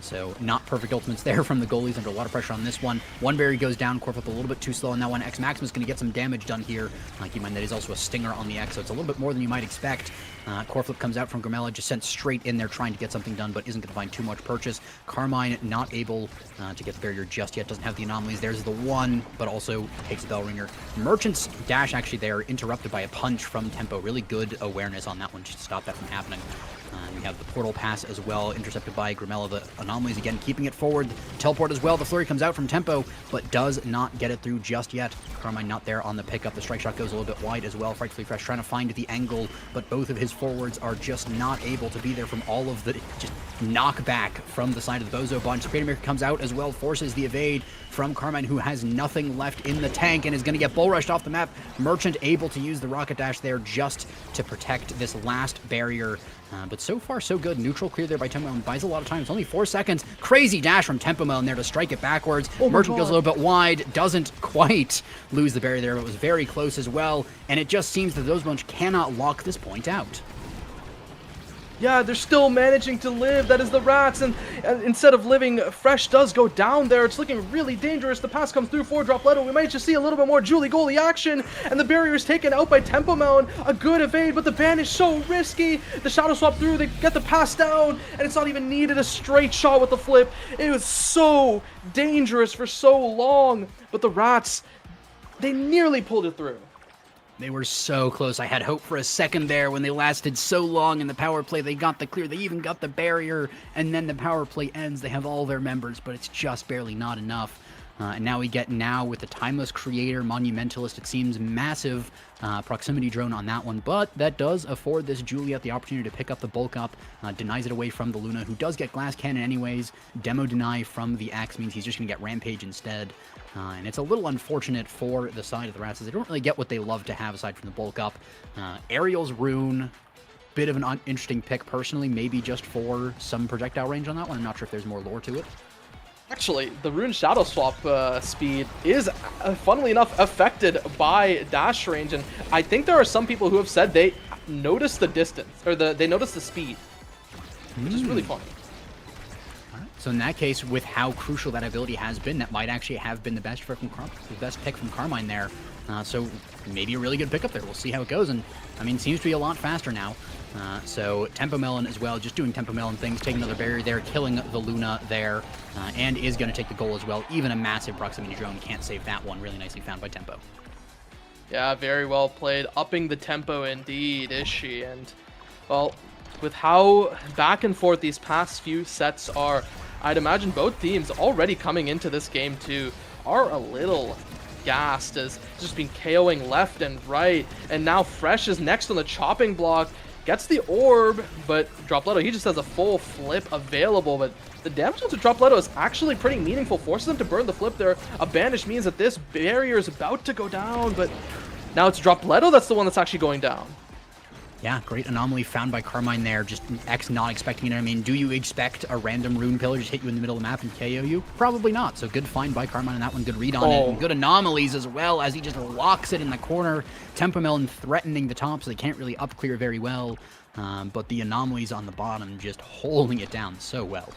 Speaker 3: So not perfect ultimates there from the goalies, under a lot of pressure on this one. One barrier goes down, core flip a little bit too slow on that one. X Maximus going to get some damage done here. Keep in mind that is also a Stinger on the X, so it's a little bit more than you might expect. Core flip comes out from Grimella, just sent straight in there trying to get something done, but isn't going to find too much purchase. Carmine not able to get the barrier just yet, doesn't have the anomalies. There's the one, but also takes the Bell Ringer. Merchant's dash actually there, interrupted by a punch from Tempo. Really good awareness on that one just to stop that from happening. We have the portal pass as well, intercepted by Grimella. The anomalies again, keeping it forward. Teleport as well. The flurry comes out from Tempo, but does not get it through just yet. Carmine not there on the pickup. The strike shot goes a little bit wide as well. Frightfully Fresh trying to find the angle, but both of his forwards are just not able to be there from all of the just knockback from the side of the Bozo bunch. Crater Maker comes out as well, forces the evade from Carmine, who has nothing left in the tank and is going to get bull rushed off the map. Merchant able to use the rocket dash there just to protect this last barrier. But so far, so good. Neutral clear there by Tempo Melon. Buys a lot of time. It's only 4 seconds. Crazy dash from Tempo Melon there to strike it backwards. Merchant goes a little bit wide. Doesn't quite lose the barrier there, but was very close as well. And it just seems that those bunch cannot lock this point out.
Speaker 2: Yeah, they're still managing to live. That is the Rats, and instead of living, Fresh does go down there. It's looking really dangerous. The pass comes through for Dropletto. We might just see a little bit more Julie goalie action, and the barrier is taken out by Tempo Melon. A good evade, but the ban is so risky. The shadow swap through, they get the pass down, and it's not even needed. A straight shot with the flip. It was so dangerous for so long, but the Rats, they nearly pulled it through.
Speaker 3: They were so close. I had hope for a second there when they lasted so long in the power play. They got the clear. They even got the barrier. And then the power play ends. They have all their members, but it's just barely not enough. And now we get with the Timeless Creator, Monumentalist. It seems massive proximity drone on that one, but that does afford this Juliet the opportunity to pick up the bulk up, denies it away from the Luna, who does get Glass Cannon anyways. Demo deny from the Axe means he's just going to get Rampage instead. And it's a little unfortunate for the side of the Rats, as they don't really get what they love to have aside from the bulk up. Ariel's Rune, bit of an interesting pick personally, maybe just for some projectile range on that one. I'm not sure if there's more lore to it.
Speaker 2: Actually, the Rune Shadow Swap speed is, funnly enough, affected by dash range, and I think there are some people who have said they notice the distance, or they notice the speed, which is really funny.
Speaker 3: So in that case, with how crucial that ability has been, that might actually have been the best pick from Carmine there. So maybe a really good pickup there. We'll see how it goes. And I mean, seems to be a lot faster now. So Tempo Melon as well, just doing Tempo Melon things, taking another barrier there, killing the Luna there, and is going to take the goal as well. Even a massive proximity drone can't save that one. Really nicely found by Tempo.
Speaker 2: Yeah, very well played. Upping the tempo indeed, is she? And, well, with how back and forth these past few sets are, I'd imagine both teams already coming into this game too are a little gassed as just been KOing left and right. And now Fresh is next on the chopping block. Gets the orb, but Dropletto, he just has a full flip available. But the damage to Dropletto is actually pretty meaningful. Forces him to burn the flip there. A banish means that this barrier is about to go down, but now it's Dropletto that's the one that's actually going down.
Speaker 3: Yeah, great anomaly found by Carmine there. Just X not expecting it. I mean, do you expect a random rune pillar just hit you in the middle of the map and KO you? Probably not. So good find by Carmine on that one. Good read on it. And good anomalies as well as he just locks it in the corner. Tempo Melon threatening the top, so they can't really up clear very well. But the anomalies on the bottom just holding it down so well.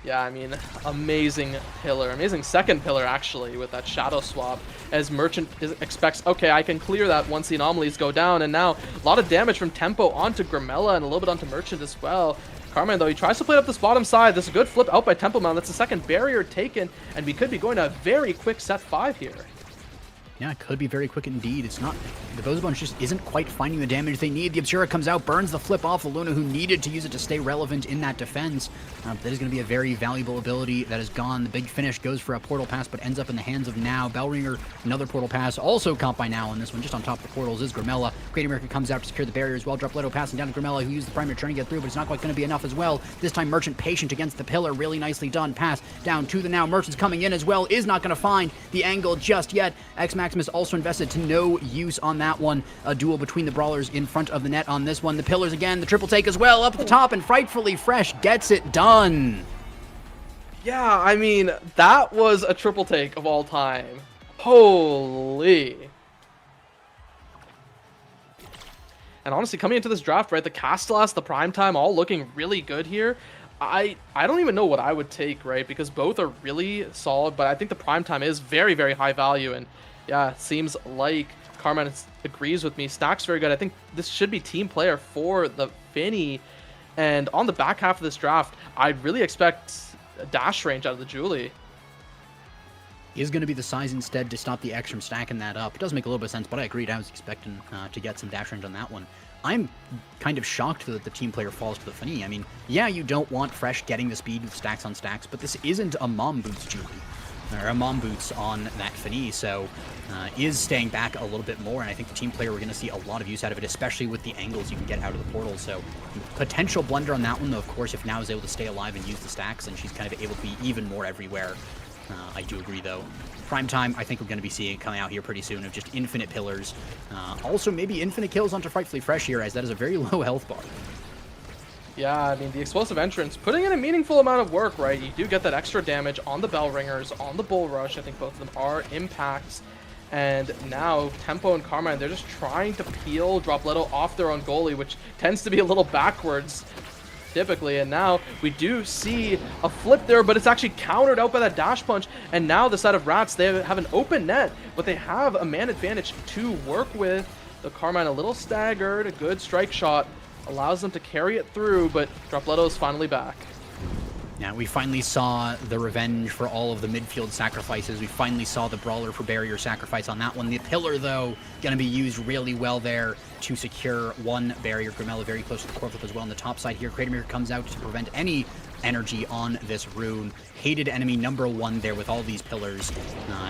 Speaker 2: Yeah, I mean, amazing pillar. Amazing second pillar, actually, with that shadow swap. As Merchant expects, okay, I can clear that once the anomalies go down. And now, a lot of damage from Tempo onto Grimella and a little bit onto Merchant as well. Carmine, though, he tries to play up this bottom side. This is a good flip out by Tempo Mountain. That's the second barrier taken. And we could be going to a very quick set 5 here.
Speaker 3: Yeah, it could be very quick indeed. It's not... The BOZO bunch just isn't quite finding the damage they need. The Obscura comes out, burns the flip off the Luna, who needed to use it to stay relevant in that defense. That is going to be a very valuable ability that is gone. The big finish goes for a portal pass, but ends up in the hands of Now. Bellringer, another portal pass, also caught by Now on this one. Just on top of the portals is Grimella. Great America comes out to secure the barrier as well. Dropletto passing down to Grimella, who used the primary trying to get through, but it's not quite going to be enough as well. This time, Merchant patient against the pillar. Really nicely done. Pass down to the Now. Merchant's coming in as well. Is not going to find the angle just yet. X Maximus also invested to no use on that one. A duel between the brawlers in front of the net on this one. The pillars again, the triple take as well up at the top, and Frightfully Fresh gets it done.
Speaker 2: Yeah, I mean, that was a triple take of all time. Holy. And honestly, coming into this draft, right, the Castellas, the Primetime, all looking really good here. I don't even know what I would take, right, because both are really solid, but I think the Primetime is very, very high value, and yeah, seems like Carmine agrees with me. Stack's very good. I think this should be team player for the Finny. And on the back half of this draft, I'd really expect a dash range out of the Julie.
Speaker 3: Is going to be the size instead to stop the X from stacking that up. It does make a little bit of sense, but I agreed. I was expecting to get some dash range on that one. I'm kind of shocked that the team player falls to the Finny. I mean, yeah, you don't want Fresh getting the speed with stacks on stacks, but this isn't a Mom Boots Julie. Or a Mom Boots on that Finny, so is staying back a little bit more, and I think the team player, we're going to see a lot of use out of it, especially with the angles you can get out of the portal. So potential blunder on that one, though, of course, if Now is able to stay alive and use the stacks, and she's kind of able to be even more everywhere. I do agree, though. Primetime, I think we're going to be seeing coming out here pretty soon of just infinite pillars. Also, maybe infinite kills onto Frightfully Fresh here, as that is a very low health bar.
Speaker 2: Yeah, I mean, the explosive entrance, putting in a meaningful amount of work, right? You do get that extra damage on the Bell Ringers, on the Bull Rush. I think both of them are impacts. And now, Tempo and Carmine, they're just trying to peel Dropletto off their own goalie, which tends to be a little backwards, typically. And now, we do see a flip there, but it's actually countered out by that dash punch. And now, the side of Rats, they have an open net, but they have a man advantage to work with. The Carmine a little staggered, a good strike shot. Allows them to carry it through, but Dropletto is finally back.
Speaker 3: Yeah, we finally saw the revenge for all of the midfield sacrifices. We finally saw the Brawler for barrier sacrifice on that one. The Pillar, though, going to be used really well there to secure one barrier. Grimella very close to the core flip as well on the top side here. Kratomir comes out to prevent any energy on this rune. Hated enemy #1 there with all these pillars.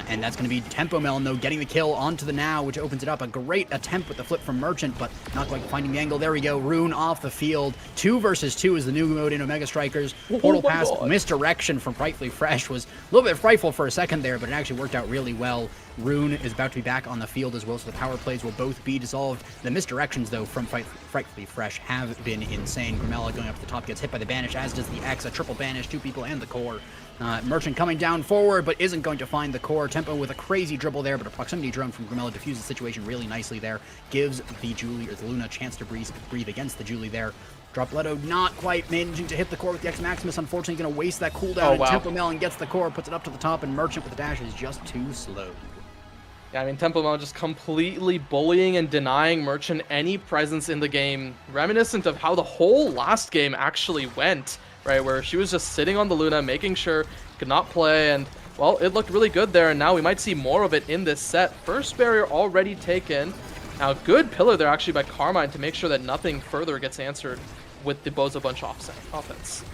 Speaker 3: And that's going to be Tempo Melon, though, getting the kill onto the Now, which opens it up. A great attempt with the flip from Merchant, but not quite finding the angle. There we go. Rune off the field. 2 versus 2 is the new mode in Omega Strikers. Portal pass misdirection from Frightfully Fresh was a little bit frightful for a second there, but it actually worked out really well. Rune is about to be back on the field as well, so the power plays will both be dissolved. The misdirections, though, from Frightfully Fresh have been insane. Grimella going up to the top gets hit by the Banish, as does the X. A triple Banish, 2 people and the core. Merchant coming down forward, but isn't going to find the core. Tempo with a crazy dribble there, but a proximity drone from Grimella diffuses the situation really nicely there. Gives the Julie, or the Luna, a chance to breathe against the Julie there. Dropletto not quite managing to hit the core with the X Maximus. Unfortunately, going to waste that cooldown.
Speaker 2: Oh, wow.
Speaker 3: Tempo Melon gets the core, puts it up to the top, and Merchant with the dash is just too slow.
Speaker 2: Yeah, I mean, Tempo Melon just completely bullying and denying Merchant any presence in the game. Reminiscent of how the whole last game actually went, right? Where she was just sitting on the Luna, making sure could not play, and, well, it looked really good there, and now we might see more of it in this set. First barrier already taken. Now, good pillar there, actually, by Carmine to make sure that nothing further gets answered with the BOZO Bunch offense.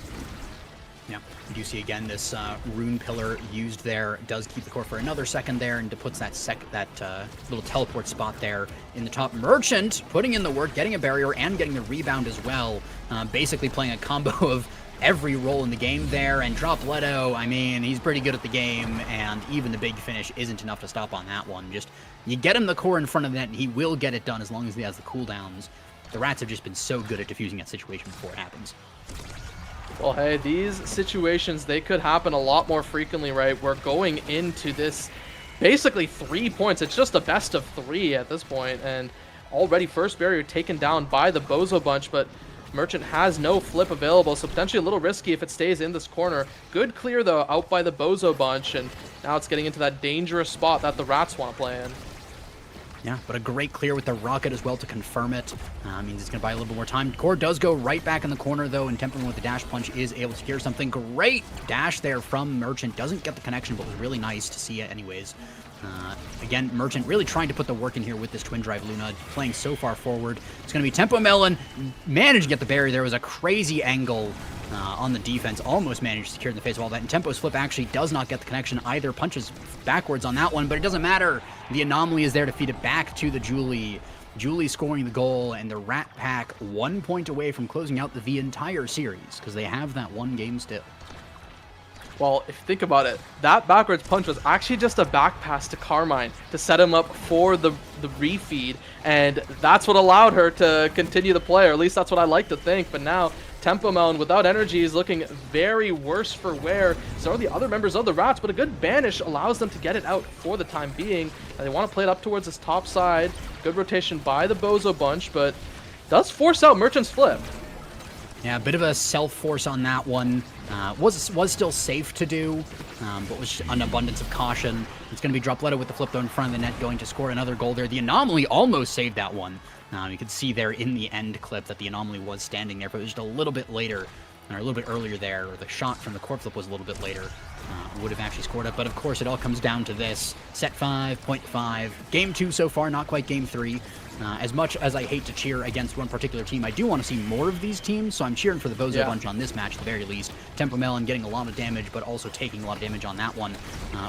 Speaker 3: Yeah, You do see again this rune pillar used there. It does keep the core for another second there, and it puts that little teleport spot there in the top. Merchant putting in the work, getting a barrier and getting the rebound as well. Basically playing a combo of every role in the game there. And Dropletto, I mean, he's pretty good at the game, and even the big finish isn't enough to stop on that one. Just, you get him the core in front of the net, and he will get it done as long as he has the cooldowns. The Rats have just been so good at defusing that situation before it happens.
Speaker 2: Well, hey, these situations, they could happen a lot more frequently, right? We're going into this basically 3 points. It's just a best of 3 at this point, and already first barrier taken down by the Bozo bunch, but Merchant has no flip available, so potentially a little risky if it stays in this corner. Good clear, though, out by the Bozo bunch, and now it's getting into that dangerous spot that the Rats want to play in.
Speaker 3: Yeah, but a great clear with the rocket as well to confirm it. Means it's going to buy a little bit more time. Core does go right back in the corner, though, and Temperament with the dash punch is able to secure something. Great dash there from Merchant. Doesn't get the connection, but was really nice to see it anyways. Again, Merchant really trying to put the work in here with this Twin Drive Luna, playing so far forward. It's going to be Tempo Melon. Managed to get the barrier. There was a crazy angle on the defense. Almost managed to secure in the face of all that. And Tempo's flip actually does not get the connection either. Punches backwards on that one, but it doesn't matter. The anomaly is there to feed it back to the Julie. Julie scoring the goal, and the Rat Pack 1 point away from closing out the entire series, because they have that one game still.
Speaker 2: Well, if you think about it, that backwards punch was actually just a back pass to Carmine to set him up for the refeed, and that's what allowed her to continue the play, or at least that's what I like to think. But now Tempo Melon without energy is looking very worse for wear. So are the other members of the Rats, but a good banish allows them to get it out for the time being, and they want to play it up towards this top side. Good rotation by the Bozo bunch, but does force out Merchant's flip.
Speaker 3: Yeah, a bit of a self-force on that one. Was still safe to do, but was an abundance of caution. It's going to be Dropletto with the flip though in front of the net, going to score another goal there. The Anomaly almost saved that one. You could see there in the end clip that the Anomaly was standing there, but it was just a little bit later, or a little bit earlier there, or the shot from the core flip was a little bit later. Would have actually scored it, but of course it all comes down to this. Set 5, point 5. Game 2 so far, not quite game 3. As much as I hate to cheer against one particular team, I do want to see more of these teams, so I'm cheering for the Bozo bunch on this match at the very least. Tempo Melon getting a lot of damage, but also taking a lot of damage on that one.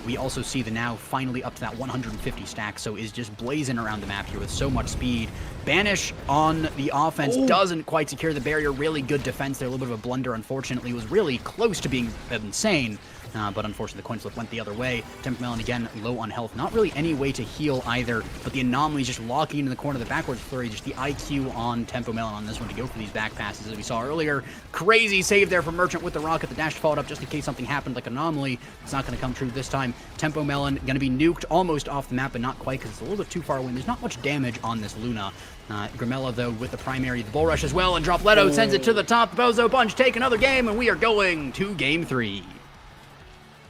Speaker 3: We also see the now finally up to that 150 stack, so is just blazing around the map here with so much speed. Banish on the offense doesn't quite secure the barrier. Really good defense there. A little bit of a blunder, unfortunately. It was really close to being insane. But unfortunately the coin flip went the other way. Tempo Melon again low on health. Not really any way to heal either, but the Anomaly is just locking into the corner of the backwards flurry. Just the IQ on Tempo Melon on this one to go for these back passes as we saw earlier. Crazy save there from Merchant with the rocket. The dash followed up just in case something happened like Anomaly. It's not going to come true this time. Tempo Melon going to be nuked almost off the map, but not quite because it's a little bit too far away. There's not much damage on this Luna. Grimella, though, with the primary, the Bull Rush as well, and Dropletto sends it to the top. Bozo bunch take another game, and we are going to game 3.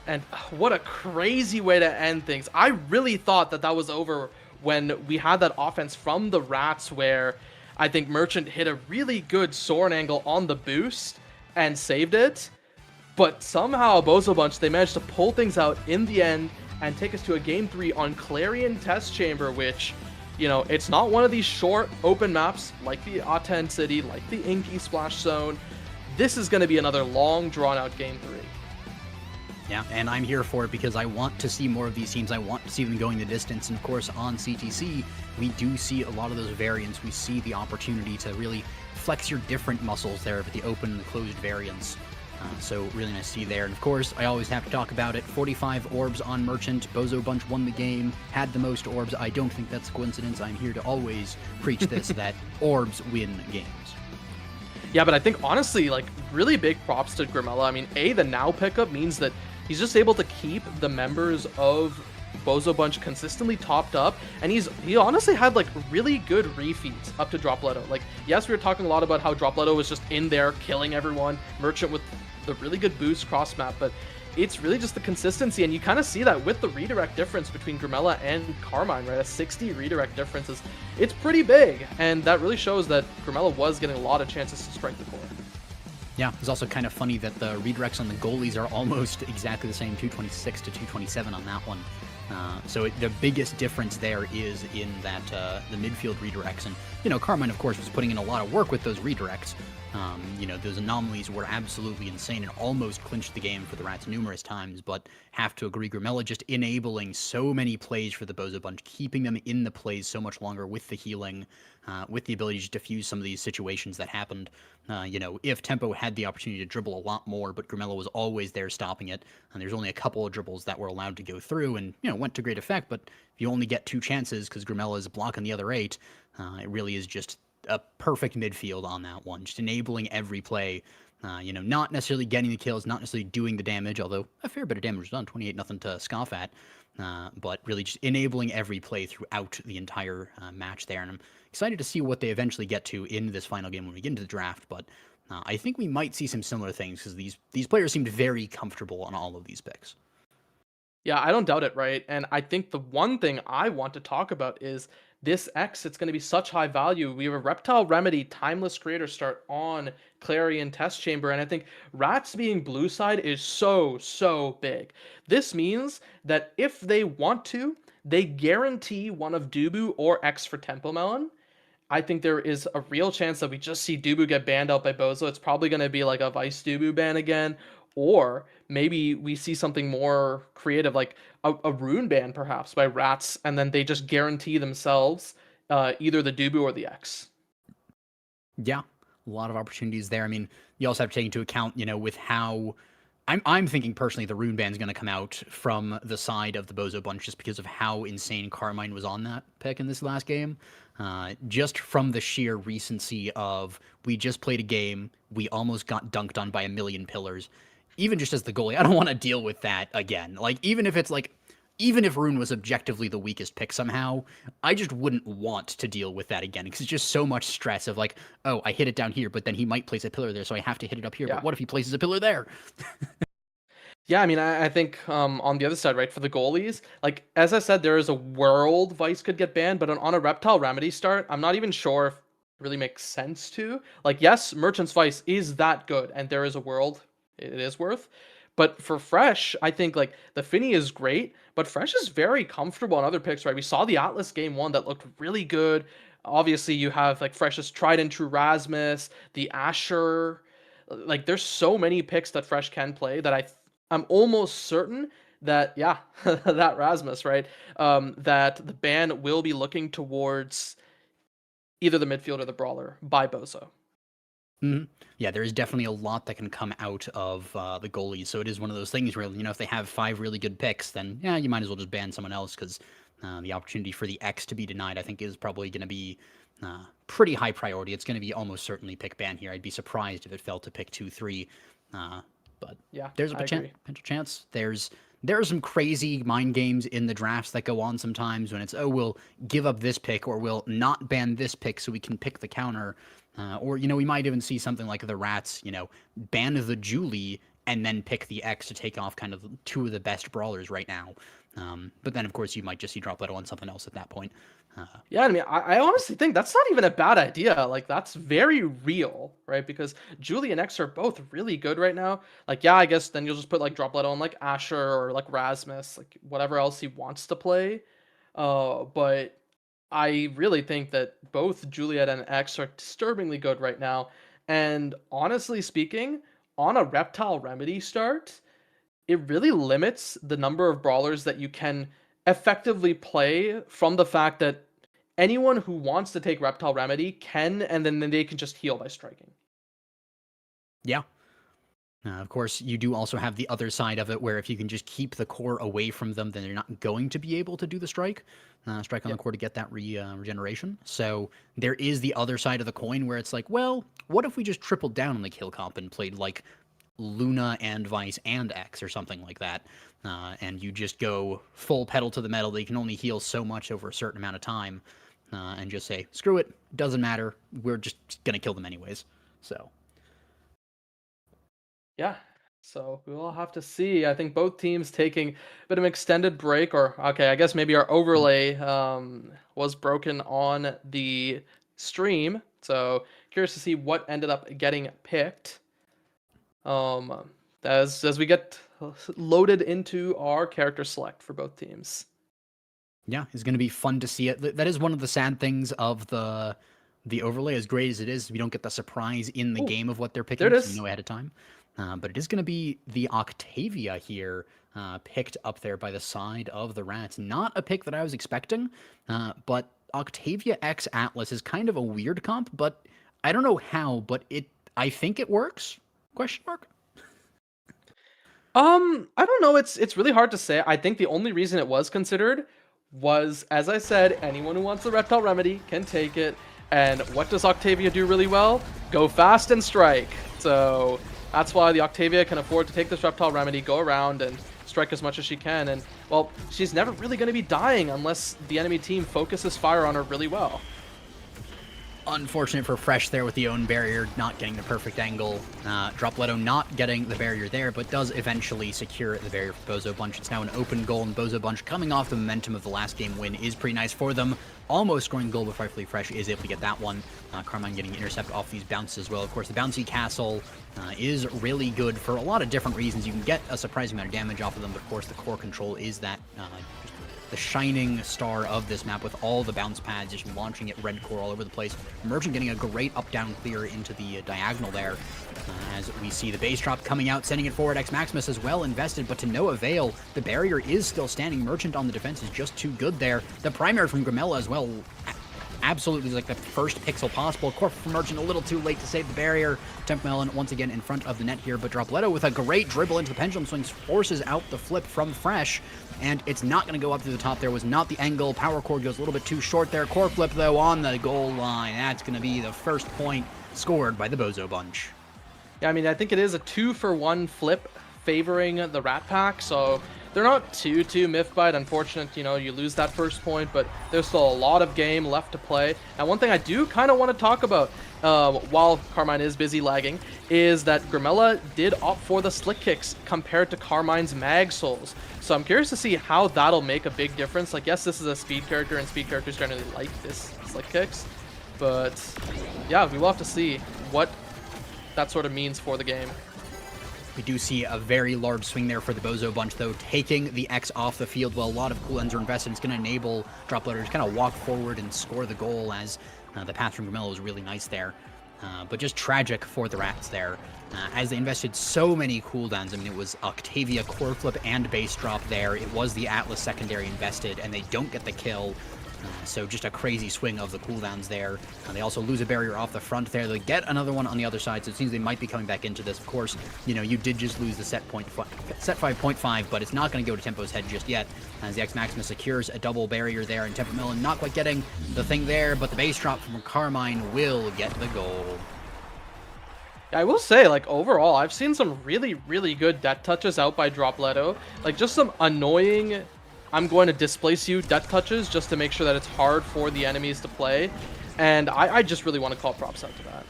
Speaker 2: And what a crazy way to end things. I really thought that that was over when we had that offense from the Rats where I think Merchant hit a really good Soren angle on the boost and saved it. But somehow Bozo bunch, they managed to pull things out in the end and take us to a game 3 on Clarion Test Chamber, which, you know, it's not one of these short open maps like the Aten City, like the Inky Splash Zone. This is going to be another long drawn out game 3.
Speaker 3: Yeah, and I'm here for it because I want to see more of these teams. I want to see them going the distance. And of course, on CTC, we do see a lot of those variants. We see the opportunity to really flex your different muscles there with the open and the closed variants. So really nice to see there. And of course, I always have to talk about it. 45 orbs on Merchant. Bozo bunch won the game, had the most orbs. I don't think that's a coincidence. I'm here to always preach this, that orbs win games.
Speaker 2: Yeah, but I think honestly, like, really big props to Grimella. I mean, the now pickup means that he's just able to keep the members of Bozo bunch consistently topped up, and he honestly had like really good refeeds up to Dropletto. Like, yes, we were talking a lot about how Dropletto was just in there killing everyone. Merchant with the really good boost cross map, but it's really just the consistency, and you kind of see that with the redirect difference between Grimella and Carmine, right? A 60 redirect difference it's pretty big, and that really shows that Grimella was getting a lot of chances to strike the core.
Speaker 3: Yeah, it's also kind of funny that the redirects on the goalies are almost exactly the same, 226 to 227 on that one. So the biggest difference there is in that the midfield redirects. And, you know, Carmine, of course, was putting in a lot of work with those redirects. Those anomalies were absolutely insane and almost clinched the game for the Rats numerous times, but have to agree, Grimella just enabling so many plays for the Bozo Bunch, keeping them in the plays so much longer with the healing, with the ability to diffuse some of these situations that happened. If Tempo had the opportunity to dribble a lot more, but Grimella was always there stopping it, and there's only a couple of dribbles that were allowed to go through and, went to great effect, but if you only get 2 chances because Grimella is blocking the other 8, it really is just a perfect midfield on that one, just enabling every play. Not necessarily getting the kills, not necessarily doing the damage, although a fair bit of damage was done, 28 nothing to scoff at, but really just enabling every play throughout the entire match there. And I'm excited to see what they eventually get to in this final game when we get into the draft, but I think we might see some similar things because these players seemed very comfortable on all of these picks.
Speaker 2: Yeah, I don't doubt it, right? And I think the one thing I want to talk about is this X. It's going to be such high value. We have a Reptile Remedy Timeless Creator start on Clarion Test Chamber, and I think Rats being blue side is so big. This means that if they want to, they guarantee one of Dubu or X for Tempo Melon. I think there is a real chance that we just see Dubu get banned out by Bozo. It's probably going to be like a Vice Dubu ban again, or maybe we see something more creative, like a rune ban perhaps by Rats, and then they just guarantee themselves either the Dubu or the X.
Speaker 3: Yeah, a lot of opportunities there. I mean, you also have to take into account, with how I'm thinking personally the rune ban is going to come out from the side of the Bozo Bunch just because of how insane Carmine was on that pick in this last game. Just from the sheer recency of we just played a game, we almost got dunked on by a million pillars. Even just as the goalie, I don't want to deal with that again. Even if Rune was objectively the weakest pick somehow, I just wouldn't want to deal with that again because it's just so much stress of oh, I hit it down here, but then he might place a pillar there, so I have to hit it up here. Yeah. But what if he places a pillar there?
Speaker 2: Yeah, I mean, I think on the other side, right, for the goalies, as I said, there is a world Vice could get banned, but on a Reptile Remedy start, I'm not even sure if it really makes sense to. Yes, Merchant's Vice is that good, and there is a world it is worth. But for Fresh, I think the Finny is great, but Fresh is very comfortable on other picks, right? We saw the Atlas game 1 that looked really good. Obviously, you have Fresh's tried and true Rasmus, the Asher. There's so many picks that Fresh can play that I'm almost certain that, yeah, that Rasmus, right? That the ban will be looking towards either the midfield or the brawler by Bozo.
Speaker 3: Mm-hmm. Yeah, there is definitely a lot that can come out of the goalies. So it is one of those things where, if they have 5 really good picks, then, yeah, you might as well just ban someone else because the opportunity for the X to be denied, I think, is probably going to be pretty high priority. It's going to be almost certainly pick ban here. I'd be surprised if it fell to pick 2-3. But yeah, there's a potential chance. There are some crazy mind games in the drafts that go on sometimes when it's, oh, we'll give up this pick or we'll not ban this pick so we can pick the counter. Or, we might even see something like the Rats, ban the Julie and then pick the X to take off kind of 2 of the best brawlers right now. But then, of course, you might just see Dropletto on something else at that point.
Speaker 2: Yeah, I mean, I honestly think that's not even a bad idea. That's very real, right? Because Julie and X are both really good right now. Yeah, I guess then you'll just put Dropletto on Asher or Rasmus, whatever else he wants to play. But I really think that both Juliet and X are disturbingly good right now. And honestly speaking, on a Reptile Remedy start, it really limits the number of brawlers that you can effectively play from the fact that anyone who wants to take Reptile Remedy can, and then they can just heal by striking.
Speaker 3: Yeah. Of course, you do also have the other side of it where if you can just keep the core away from them, then they're not going to be able to do the strike on the core to get that regeneration. So there is the other side of the coin where it's well, what if we just tripled down on the kill comp and played Luna and Vice and X or something like that, and you just go full pedal to the metal. They can only heal so much over a certain amount of time, and just say, screw it, doesn't matter, we're just gonna kill them anyways. So
Speaker 2: yeah, so we'll have to see. I think both teams taking a bit of an extended break, or okay, I guess maybe our overlay was broken on the stream, so curious to see what ended up getting picked as we get loaded into our character select for both teams.
Speaker 3: Yeah, it's going to be fun to see it. That is one of the sad things of the the overlay, as great as it is, we don't get the surprise in the
Speaker 2: Ooh,
Speaker 3: game of what they're picking,
Speaker 2: there it
Speaker 3: so
Speaker 2: is.
Speaker 3: you know ahead of time. But it is going to be the Octavia here, picked up there by the side of the Rats. Not a pick that I was expecting, but Octavia X Atlas is kind of a weird comp, but I don't know how, but I think it works? Question mark?
Speaker 2: I don't know. It's really hard to say. I think the only reason it was considered was, as I said, anyone who wants the reptile remedy can take it. And what does Octavia do really well? Go fast and strike. So that's why the Octavia can afford to take this reptile remedy, go around and strike as much as she can. And well, she's never really going to be dying unless the enemy team focuses fire on her really well.
Speaker 3: Unfortunate for Fresh there with the own barrier, not getting the perfect angle. Dropletto not getting the barrier there, but does eventually secure the barrier for Bozo Bunch. It's now an open goal, and Bozo Bunch, coming off the momentum of the last game win, is pretty nice for them. Almost scoring goal, but FrightfullyFresh is able to get that one. Carmine getting intercept off these bounces as well. Of course, the bouncy castle is really good for a lot of different reasons. You can get a surprising amount of damage off of them, but of course the core control is that the shining star of this map with all the bounce pads, just launching it red core all over the place. Merchant getting a great up-down clear into the diagonal there, as we see the base drop coming out, sending it forward. X Maximus is well invested, but to no avail. The barrier is still standing. Merchant on the defense is just too good there. The primary from Grimella as well, absolutely like the first pixel possible. Core from Merchant a little too late to save the barrier. Temp Melon once again in front of the net here, but Dropletto with a great dribble into the pendulum swings forces out the flip from Fresh, and it's not going to go up to the top. There was not the angle. Power core goes a little bit too short there. Core flip though on the goal line. That's going to be the first point scored by the Bozo Bunch.
Speaker 2: Yeah, I mean, I think it is a 2-for-1 flip favoring the Rat Pack, so they're not too miffed by it. Unfortunate, you lose that first point, but there's still a lot of game left to play. And one thing I do kind of want to talk about, while Carmine is busy lagging, is that Grimella did opt for the slick kicks compared to Carmine's mag souls. So I'm curious to see how that'll make a big difference. Like, yes, this is a speed character, and speed characters generally like this slick kicks, but yeah, we will have to see what that sort of means for the game.
Speaker 3: We do see a very large swing there for the Bozo Bunch, though, taking the X off the field. Well, a lot of cooldowns are invested. It's going to enable Dropletto to kind of walk forward and score the goal, as the path from Grimella was really nice there. But just tragic for the Rats there, as they invested so many cooldowns. I mean, it was Octavia core flip and base drop there. It was the Atlas secondary invested, and they don't get the kill. So just a crazy swing of the cooldowns there. They also lose a barrier off the front there. They get another one on the other side, so it seems they might be coming back into this. Of course, you did just lose the set 5.5, but it's not going to go to Tempo's head just yet, as the X Maximus secures a double barrier there, and Tempo Melon not quite getting the thing there, but the base drop from Carmine will get the goal.
Speaker 2: Yeah, I will say, like, overall, I've seen some really good death touches out by Dropletto. Like, just some annoying I'm going to displace you death touches just to make sure that it's hard for the enemies to play. And I just really want to call props out to that.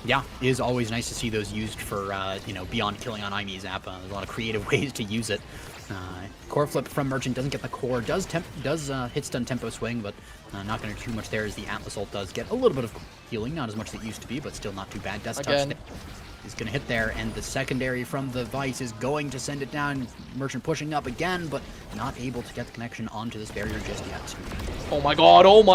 Speaker 3: Yeah, it is always nice to see those used for, beyond killing on Aimee's app. There's a lot of creative ways to use it. Core flip from Merchant doesn't get the core, does hit stun tempo swing, but not going to do too much there, as the Atlas ult does get a little bit of healing, not as much as it used to be, but still not too bad. Death touch is going to hit there, and the secondary from the Vice is going to send it down. Merchant pushing up again, but not able to get the connection onto this barrier just yet.
Speaker 2: Oh my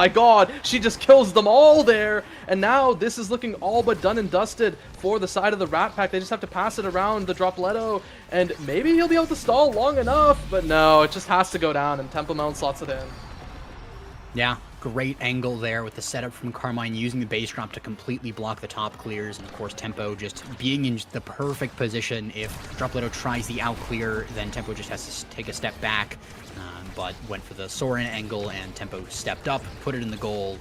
Speaker 2: god, she just kills them all there, and now this is looking all but done and dusted for the side of the Rat Pack. They just have to pass it around the Dropletto, and maybe he'll be able to stall long enough, but no, it just has to go down, and Tempo Melon slots it in.
Speaker 3: Yeah, great angle there with the setup from Carmine, using the base drop to completely block the top clears, and of course Tempo just being in the perfect position. If Dropletto tries the out clear, then Tempo just has to take a step back, but went for the Sorin angle, and Tempo stepped up, put it in the goal,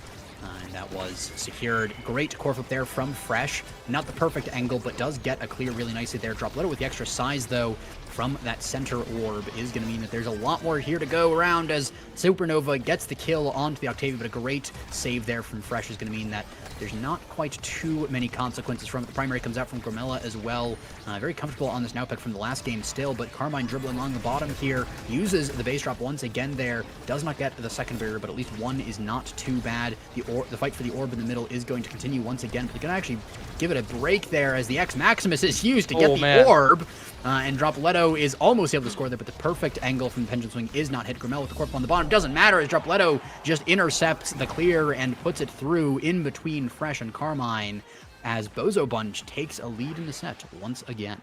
Speaker 3: and that was secured. Great core flip there from Fresh. Not the perfect angle, but does get a clear really nicely there. Dropletto with the extra size, though, from that center orb is going to mean that there's a lot more here to go around, as Supernova gets the kill onto the Octavia, but a great save there from Fresh is going to mean that there's not quite too many consequences from it. The primary comes out from Gormella as well. Very comfortable on this now pick from the last game still, but Carmine dribbling along the bottom here, uses the base drop once again there, does not get the second barrier, but at least one is not too bad. The fight for the orb in the middle is going to continue once again, but they're going to actually give it a break there as the X Maximus is used to get the orb. And Dropletto is almost able to score there, but the perfect angle from the Pendulum Swing is not hit. Gormella with the corp on the bottom. Doesn't matter as Dropletto just intercepts the clear and puts it through in between Fresh and Carmine as Bozo Bunch takes a lead in the set once again.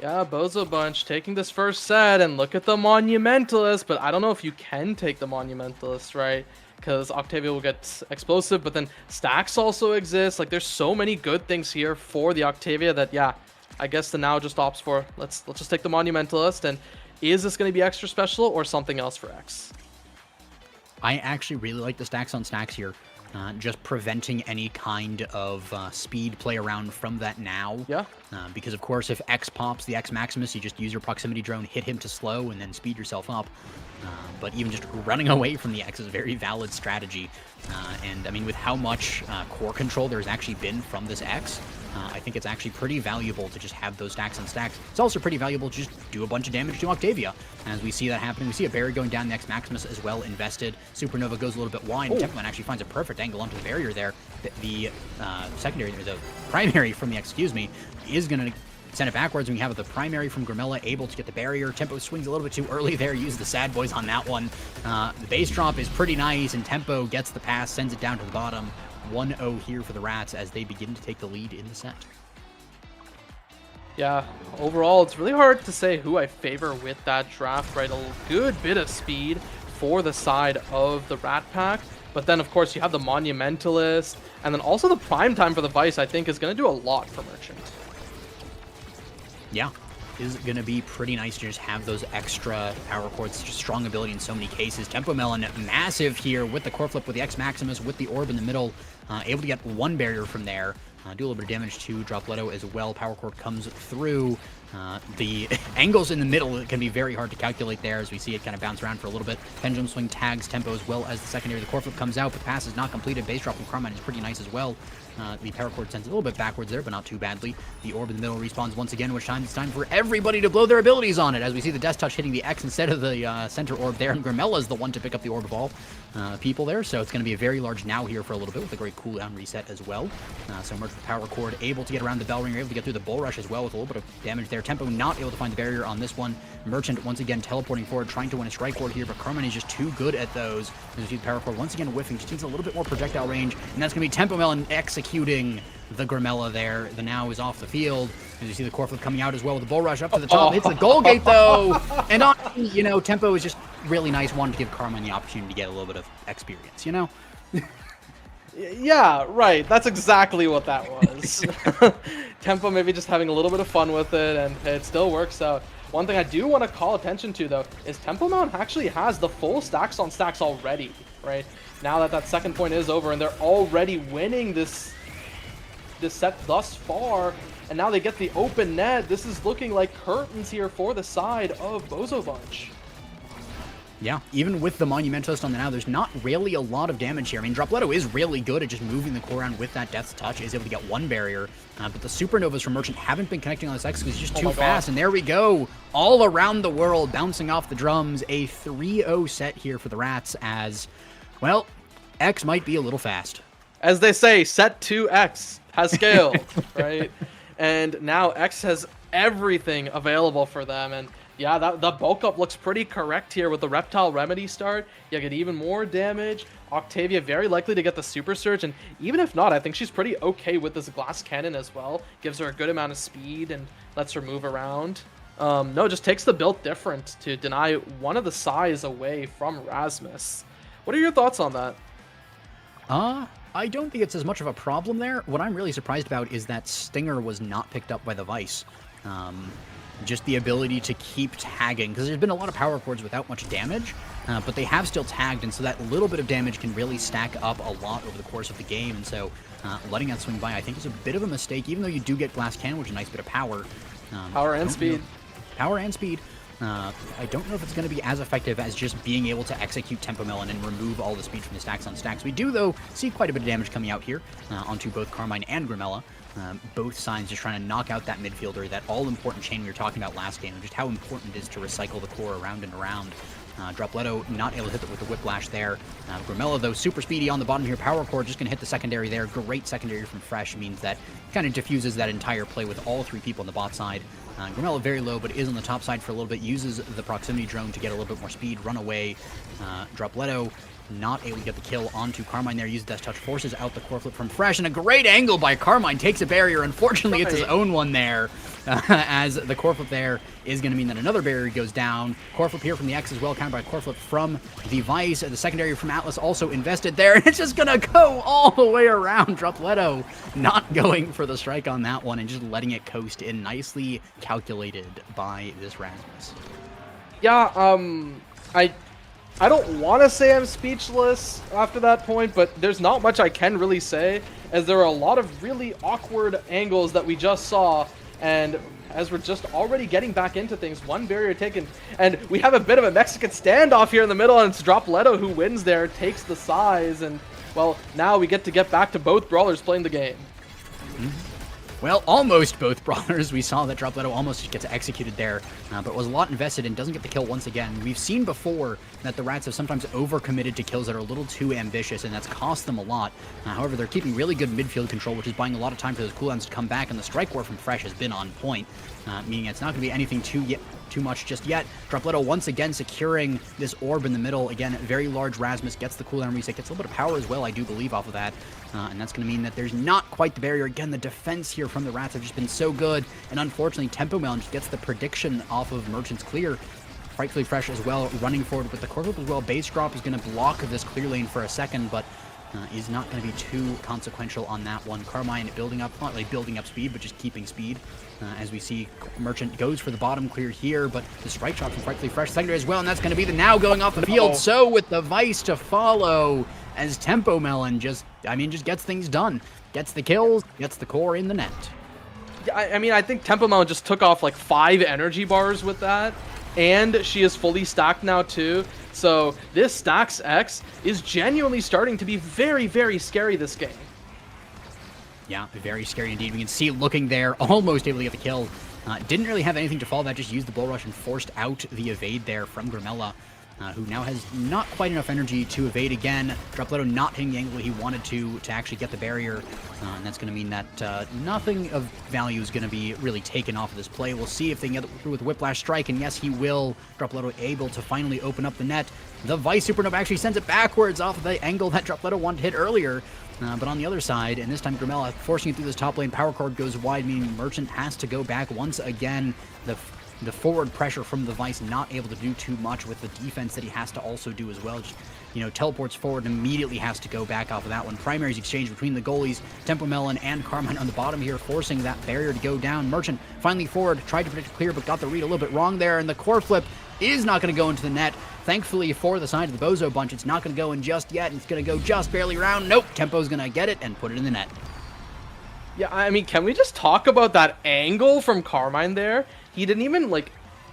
Speaker 2: Yeah, Bozo Bunch taking this first set, and look at the Monumentalist, but I don't know if you can take the Monumentalist, right? Because Octavia will get explosive, but then stacks also exist. Like, there's so many good things here for the Octavia that, yeah, I guess the now just opts for, let's just take the Monumentalist, and is this going to be extra special or something else for X?
Speaker 3: I actually really like the stacks on stacks here. Just preventing any kind of speed play around from that now.
Speaker 2: Yeah.
Speaker 3: Because, of course, if X pops the X Maximus, you just use your proximity drone, hit him to slow, and then speed yourself up. But even just running away from the X is a very valid strategy. And, I mean, with how much core control there's actually been from this X, I think it's actually pretty valuable to just have those stacks on stacks. It's also pretty valuable to just do a bunch of damage to Octavia. As we see that happening, we see a barrier going down, the X Maximus as well invested. Supernova goes a little bit wide, and Templeman actually finds a perfect angle onto the barrier there. The secondary, or the primary from the X, excuse me, is going to send it backwards, and we have the primary from Gormella able to get the barrier. Tempo swings a little bit too early there, use the sad boys on that one. The base drop is pretty nice, and Tempo gets the pass, sends it down to the bottom. 1-0 here for the Rats as they begin to take the lead in the set.
Speaker 2: Yeah, overall, it's really hard to say who I favor with that draft, right? A good bit of speed for the side of the Rat Pack. But then, of course, you have the Monumentalist. And then also the prime time for the Vice, I think, is going to do a lot for Merchant.
Speaker 3: Yeah, is going to be pretty nice to just have those extra power chords, just strong ability in so many cases. Tempo Melon, massive here with the core flip with the X Maximus, with the orb in the middle, able to get one barrier from there. Do a little bit of damage to Dropletto as well. Power chord comes through. The angles in the middle can be very hard to calculate there as we see it kind of bounce around for a little bit. Pendulum Swing tags Tempo as well as the secondary. The core flip comes out, but the pass is not completed. Base drop from Carmine is pretty nice as well. The power chord sends a little bit backwards there, but not too badly. The orb in the middle respawns once again, which time it's time for everybody to blow their abilities on it, as we see the Death Touch hitting the X instead of the center orb there, and Gormella is the one to pick up the orb of all people there, so it's going to be a very large now here for a little bit with a great cooldown reset as well. So Merch with power chord able to get around the bell ringer, able to get through the bull rush as well with a little bit of damage there. Tempo not able to find the barrier on this one. Merchant once again teleporting forward, trying to win a strike ward here, but Carmine is just too good at those. As we see the power chord once again whiffing, just needs a little bit more projectile range, and that's going to be Tempo Melon executing the Gormella there. The now is off the field. As you see the core flip coming out as well with the bull rush up to the top. Hits the goal gate though. And on, you know, Tempo is just really nice. Wanted to give Carmine the opportunity to get a little bit of experience, you know?
Speaker 2: Yeah, right. That's exactly what that was. Tempo maybe just having a little bit of fun with it, and it still works out. One thing I do want to call attention to, though, is Tempo Mount actually has the full stacks on stacks already, right? Now that that second point is over, and they're already winning this set thus far, and now they get the open net. This is looking like curtains here for the side of Bozo Bunch.
Speaker 3: Yeah, even with the Monumentalist on the now, there's not really a lot of damage here. I mean, Dropletto is really good at just moving the core around with that Death's Touch, is able to get one barrier, but the Supernovas from Merchant haven't been connecting on this X because he's just too fast, and there we go. All around the world, bouncing off the drums, a 3-0 set here for the Rats as, well, X might be a little fast.
Speaker 2: As they say, set 2X has scaled, right? And now X has everything available for them, and yeah, the bulk up looks pretty correct here with the Reptile Remedy start. You get even more damage. Octavia very likely to get the Super Surge, and even if not, I think she's pretty okay with this Glass Cannon as well. Gives her a good amount of speed and lets her move around. No, just takes the build different to deny one of the size away from Rasmus. What are your thoughts on that?
Speaker 3: I don't think it's as much of a problem there. What I'm really surprised about is that Stinger was not picked up by the Vice. Just the ability to keep tagging, because there's been a lot of power chords without much damage, but they have still tagged, and so that little bit of damage can really stack up a lot over the course of the game, and so letting that swing by, I think, is a bit of a mistake, even though you do get Glass Cannon, which is a nice bit of power.
Speaker 2: Power and speed.
Speaker 3: Power and speed. I don't know if it's going to be as effective as just being able to execute Tempo Melon and remove all the speed from the stacks on stacks. We do, though, see quite a bit of damage coming out here onto both Carmine and Grimella. Both sides just trying to knock out that midfielder, that all-important chain we were talking about last game, and just how important it is to recycle the core around and around. Dropletto not able to hit it with the Whiplash there. Grimella, though, super speedy on the bottom here. Power Core just going to hit the secondary there. Great secondary from Fresh means that kind of diffuses that entire play with all three people on the bot side. Grimella very low, but is on the top side for a little bit. Uses the proximity drone to get a little bit more speed, run away. Dropletto not able to get the kill onto Carmine there. Uses Death Touch, forces out the core flip from Fresh, and a great angle by Carmine. Takes a barrier. Unfortunately, it's his own one there, as the core flip there is going to mean that another barrier goes down. Core flip here from the X as well, countered by core flip from the Vice. The secondary from Atlas also invested there, and it's just going to go all the way around. Dropletto not going for the strike on that one and just letting it coast in. Nicely calculated by this Rasmus.
Speaker 2: Yeah, I don't want to say I'm speechless after that point, but there's not much I can really say, as there are a lot of really awkward angles that we just saw, and as we're just already getting back into things, one barrier taken, and we have a bit of a Mexican standoff here in the middle, and it's Dropletto who wins there, takes the size, and, well, now we get back to both brawlers playing the game.
Speaker 3: Well, almost both brawlers. We saw that Dropletto almost gets executed there, but was a lot invested and doesn't get the kill once again. We've seen before that the Rats have sometimes overcommitted to kills that are a little too ambitious, and that's cost them a lot. However, they're keeping really good midfield control, which is buying a lot of time for those cooldowns to come back, and the strike war from Fresh has been on point, meaning it's not going to be anything too much just yet. Dropletto once again securing this orb in the middle. Again, very large Rasmus, gets the cooldown reset, gets a little bit of power as well, I do believe, off of that. And that's going to mean that there's not quite the barrier. Again, the defense here from the Rats have just been so good. And unfortunately, Tempo Melon just gets the prediction off of Merchant's clear. Frightfully Fresh as well, running forward with the core flip as well. Base drop is going to block this clear lane for a second, but is not going to be too consequential on that one. Carmine building up, not really building up speed, but just keeping speed. As we see, Merchant goes for the bottom clear here, but the strike shot from Frightfully Fresh secondary as well, and that's going to be the now going off the field. So with the Vice to follow, as Tempo Melon just gets things done. Gets the kills, gets the core in the net.
Speaker 2: Yeah, I mean, I think Tempo Melon just took off like 5 energy bars with that, and she is fully stacked now too. So this Stacks X is genuinely starting to be very, very scary this game.
Speaker 3: Yeah, very scary indeed. We can see looking there, almost able to get the kill. Didn't really have anything to follow that, just used the bull rush and forced out the evade there from Grimella, who now has not quite enough energy to evade again. Dropletto not hitting the angle he wanted to actually get the barrier, and that's going to mean that nothing of value is going to be really taken off of this play. We'll see if they can get it through with Whiplash Strike, and yes, he will. Dropletto able to finally open up the net. The Vice Supernova actually sends it backwards off of the angle that Dropletto wanted to hit earlier. But on the other side, and this time Grimella forcing it through this top lane, power cord goes wide, meaning Merchant has to go back once again. The forward pressure from the Vice not able to do too much with the defense that he has to also do as well. Just, teleports forward and immediately has to go back off of that one. Primaries exchange between the goalies, Tempo Melon and Carmine on the bottom here, forcing that barrier to go down. Merchant finally forward, tried to predict clear, but got the read a little bit wrong there, and the core flip is not going to go into the net. Thankfully for the side of the Bozo bunch, it's not going to go in just yet. It's going to go just barely around. Nope, Tempo's going to get it and put it in the net.
Speaker 2: Yeah, I mean, can we just talk about that angle from Carmine there? He didn't even,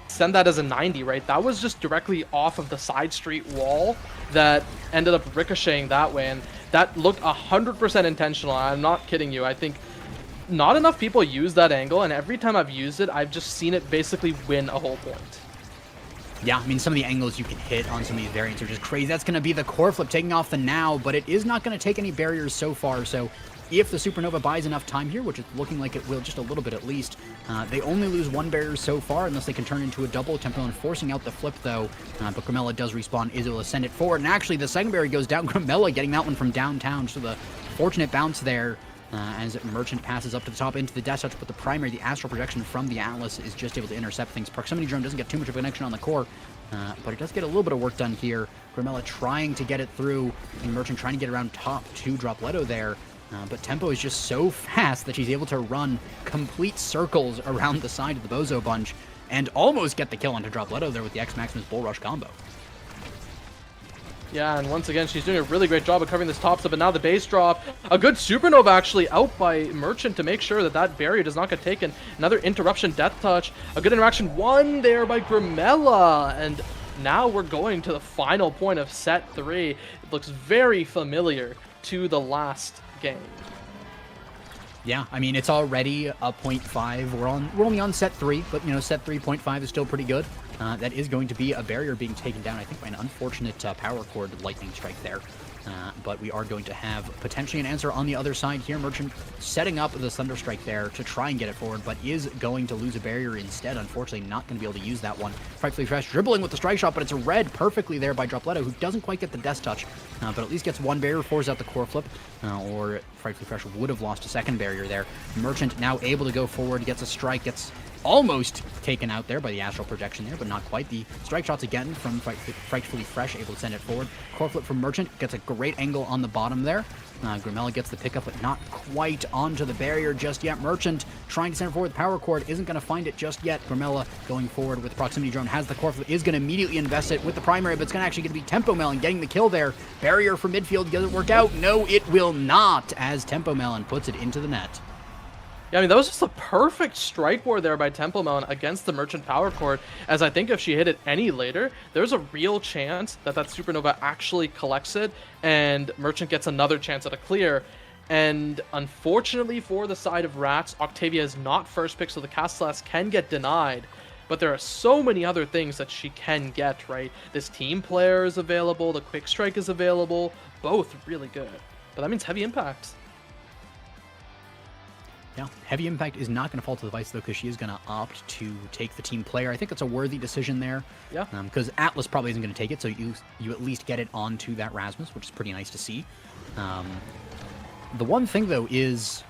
Speaker 2: send that as a 90, right? That was just directly off of the side street wall that ended up ricocheting that way, and that looked 100% intentional. I'm not kidding you. I think not enough people use that angle, and every time I've used it, I've just seen it basically win a whole point.
Speaker 3: Yeah, I mean, some of the angles you can hit on some of these variants are just crazy. That's going to be the core flip taking off the now, but it is not going to take any barriers so far, so if the Supernova buys enough time here, which is looking like it will just a little bit at least, they only lose 1 barrier so far unless they can turn into a double. Tempo and forcing out the flip though, but Grimella does respawn, is able to send it forward, and actually the second barrier goes down. Grimella getting that one from downtown, so the fortunate bounce there as Merchant passes up to the top into the Death Touch, but the primary, the Astral Projection from the Atlas, is just able to intercept things. Proximity Drone doesn't get too much of a connection on the core, but it does get a little bit of work done here. Grimella trying to get it through, and Merchant trying to get around top to Dropletto there. But Tempo is just so fast that she's able to run complete circles around the side of the Bozo bunch and almost get the kill onto Dropletto there with the X Maximus Bull Rush combo.
Speaker 2: Yeah, and once again, she's doing a really great job of covering this top step, but now the base drop. A good supernova actually out by Merchant to make sure that that barrier does not get taken. Another interruption death touch. A good interaction won there by Grimella. And now we're going to the final point of set 3. It looks very familiar to the last game.
Speaker 3: Yeah, I mean, it's already a 0.5. We're only on set 3, but, you know, set 3.5 is still pretty good. That is going to be a barrier being taken down, I think, by an unfortunate power cord lightning strike there. But we are going to have potentially an answer on the other side here. Merchant setting up the Thunder Strike there to try and get it forward, but is going to lose a barrier instead. Unfortunately, not going to be able to use that one. FrightfullyFresh dribbling with the strike shot, but it's read perfectly there by Dropletto, who doesn't quite get the death touch, but at least gets one barrier, forces out the core flip, or FrightfullyFresh would have lost a second barrier there. Merchant now able to go forward, gets a strike, gets almost taken out there by the astral projection there, but not quite. The strike shots again from FrightfullyFresh, able to send it forward. Core flip from Merchant, gets a great angle on the bottom there. Grimella gets the pickup, but not quite onto the barrier just yet. Merchant trying to send it forward with power cord, isn't going to find it just yet. Grimella going forward with proximity drone, has the core flip, is going to immediately invest it with the primary, but it's actually going to be Tempo Melon getting the kill there. Barrier for midfield, does it work out? No, it will not, as Tempo Melon puts it into the net.
Speaker 2: Yeah, I mean, that was just a perfect strike board there by Temple Melon against the Merchant power cord, as I think if she hit it any later, there's a real chance that that supernova actually collects it, and Merchant gets another chance at a clear. And unfortunately for the side of Rats, Octavia is not first pick, so the Castellas can get denied. But there are so many other things that she can get, right? This team player is available, the quick strike is available, both really good. But that means heavy impact.
Speaker 3: Yeah, heavy impact is not going to fall to the Vice, though, because she is going to opt to take the team player. I think it's a worthy decision there.
Speaker 2: Yeah.
Speaker 3: Because Atlas probably isn't going to take it, so you at least get it onto that Rasmus, which is pretty nice to see. The one thing, though, is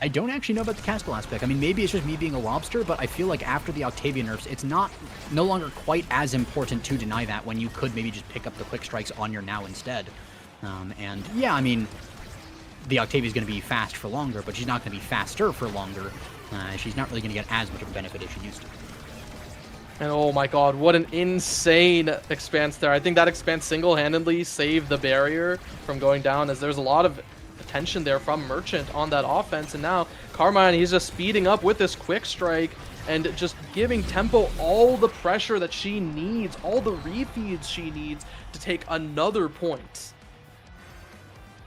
Speaker 3: I don't actually know about the Castellas aspect. I mean, maybe it's just me being a lobster, but I feel like after the Octavia nerfs, it's no longer quite as important to deny that when you could maybe just pick up the quick strikes on your now instead. And yeah, I mean, the Octavia is going to be fast for longer, but she's not going to be faster for longer. She's not really going to get as much of a benefit as she used to.
Speaker 2: And oh my god, what an insane expanse there. I think that expanse single-handedly saved the barrier from going down, as there's a lot of attention there from Merchant on that offense. And now Carmine, he's just speeding up with this quick strike and just giving Tempo all the pressure that she needs, all the refeeds she needs to take another point.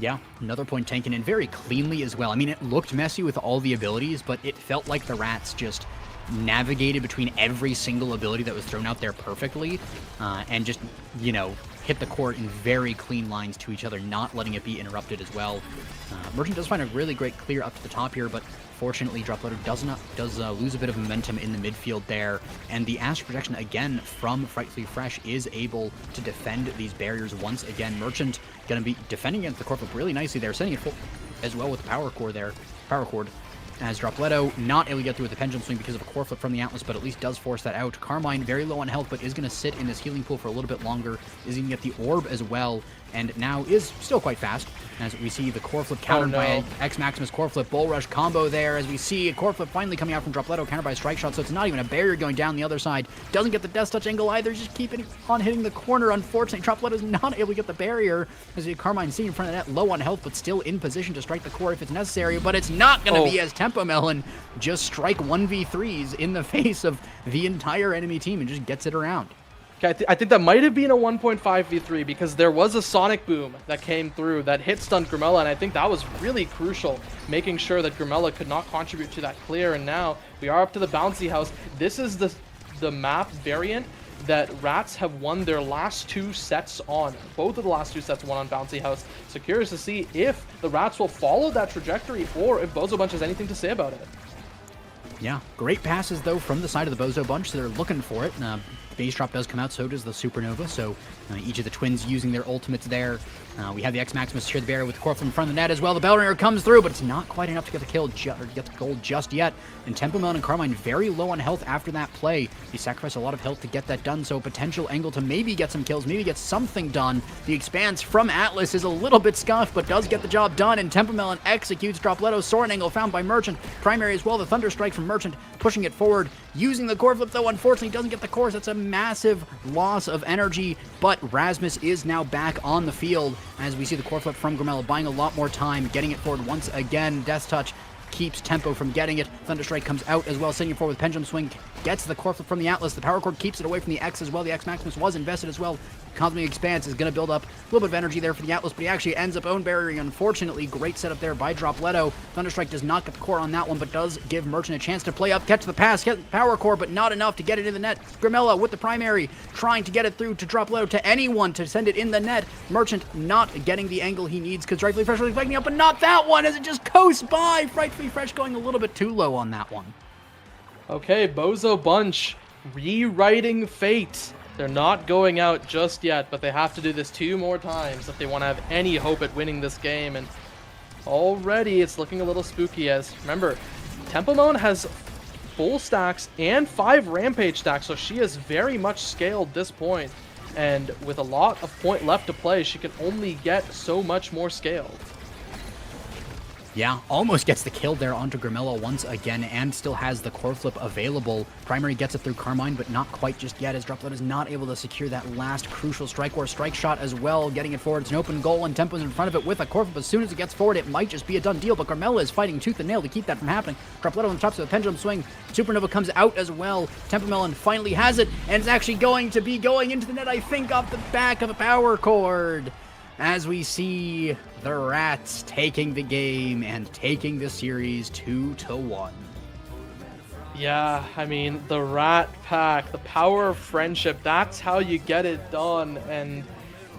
Speaker 3: Yeah, another point taken in very cleanly as well. I mean, it looked messy with all the abilities, but it felt like the Rats just navigated between every single ability that was thrown out there perfectly, and just, you know, hit the court in very clean lines to each other, not letting it be interrupted as well. Merchant does find a really great clear up to the top here, but fortunately, Dropletto does lose a bit of momentum in the midfield there, and the Astral Projection again from FrightfullyFresh is able to defend these barriers once again. Merchant going to be defending against the core flip really nicely there, setting it full as well with the power cord, as Dropletto not able to get through with the pendulum swing because of a core flip from the Atlas, but at least does force that out. Carmine very low on health, but is going to sit in this healing pool for a little bit longer, is going to get the orb as well, and now is still quite fast, as we see the core flip countered by an X Maximus core flip bull rush combo there, as we see a core flip finally coming out from Dropletto, countered by a strike shot, so it's not even a barrier going down the other side. Doesn't get the death touch angle either, just keeping on hitting the corner. Unfortunately, Dropletto's not able to get the barrier, as you see Carmine sitting in front of the net, low on health, but still in position to strike the core if it's necessary, but it's not going to be, as Tempo Melon just strike 1v3s in the face of the entire enemy team and just gets it around.
Speaker 2: Okay, I think that might have been a 1.5v3 because there was a Sonic Boom that came through that hit stunned Grimella, and I think that was really crucial, making sure that Grimella could not contribute to that clear. And now we are up to the Bouncy House. This is the map variant that Rats have won their last 2 sets on. Both of the last 2 sets won on Bouncy House. So curious to see if the Rats will follow that trajectory or if Bozo Bunch has anything to say about it.
Speaker 3: Yeah, great passes, though, from the side of the Bozo Bunch, so they're looking for it. Base drop does come out, so does the Supernova, so each of the twins using their ultimates there. We have the X Maximus share the barrier with the core flip in front of the net as well. The Bell Ringer comes through, but it's not quite enough to get the kill, or get the goal just yet. And Tempo Melon and Carmine very low on health after that play. He sacrificed a lot of health to get that done, so potential angle to maybe get some kills, maybe get something done. The expanse from Atlas is a little bit scuffed, but does get the job done, and Tempo Melon executes Dropletto. Soaring angle found by Merchant. Primary as well, the Thunder Strike from Merchant, pushing it forward using the core flip, though. Unfortunately, doesn't get the cores. That's a massive loss of energy, but Rasmus is now back on the field as we see the core flip from Grimella, buying a lot more time, getting it forward once again. Death Touch keeps Tempo from getting it. Thunderstrike comes out as well, sending it forward with Pendulum Swing, gets the core flip from the Atlas. The Power Chord keeps it away from the X as well. The X Maximus was invested as well. Cosmic Expanse is going to build up a little bit of energy there for the Atlas, but he actually ends up own burying. Unfortunately, great setup there by Dropletto. Thunderstrike does not get the core on that one, but does give Merchant a chance to play up, catch the pass, get the Power Core, but not enough to get it in the net. Grimella with the primary, trying to get it through to Dropletto, to anyone to send it in the net. Merchant not getting the angle he needs because Frightfully Fresh was flanking up, but not that one as it just coasts by. Frightfully Fresh going a little bit too low on that one.
Speaker 2: Okay, Bozo Bunch rewriting fate. They're not going out just yet, but they have to do this 2 more times if they want to have any hope at winning this game. And already it's looking a little spooky as, remember, Tempo Melon has full stacks and 5 Rampage stacks, so she is very much scaled this point. And with a lot of point left to play, she can only get so much more scaled.
Speaker 3: Yeah, almost gets the kill there onto Grimella once again, and still has the core flip available. Primary gets it through Carmine, but not quite just yet, as Droplet is not able to secure that last crucial strike or strike shot as well, getting it forward. It's an open goal, and Tempo's in front of it with a core flip. As soon as it gets forward, it might just be a done deal, but Grimella is fighting tooth and nail to keep that from happening. Droplet on the top of the Pendulum Swing. Supernova comes out as well. Tempo Melon finally has it, and it's actually going to be going into the net, I think, off the back of a power chord. As we see the Rats taking the game and taking the series 2-1.
Speaker 2: Yeah, I mean, the Rat Pack, the power of friendship, that's how you get it done. And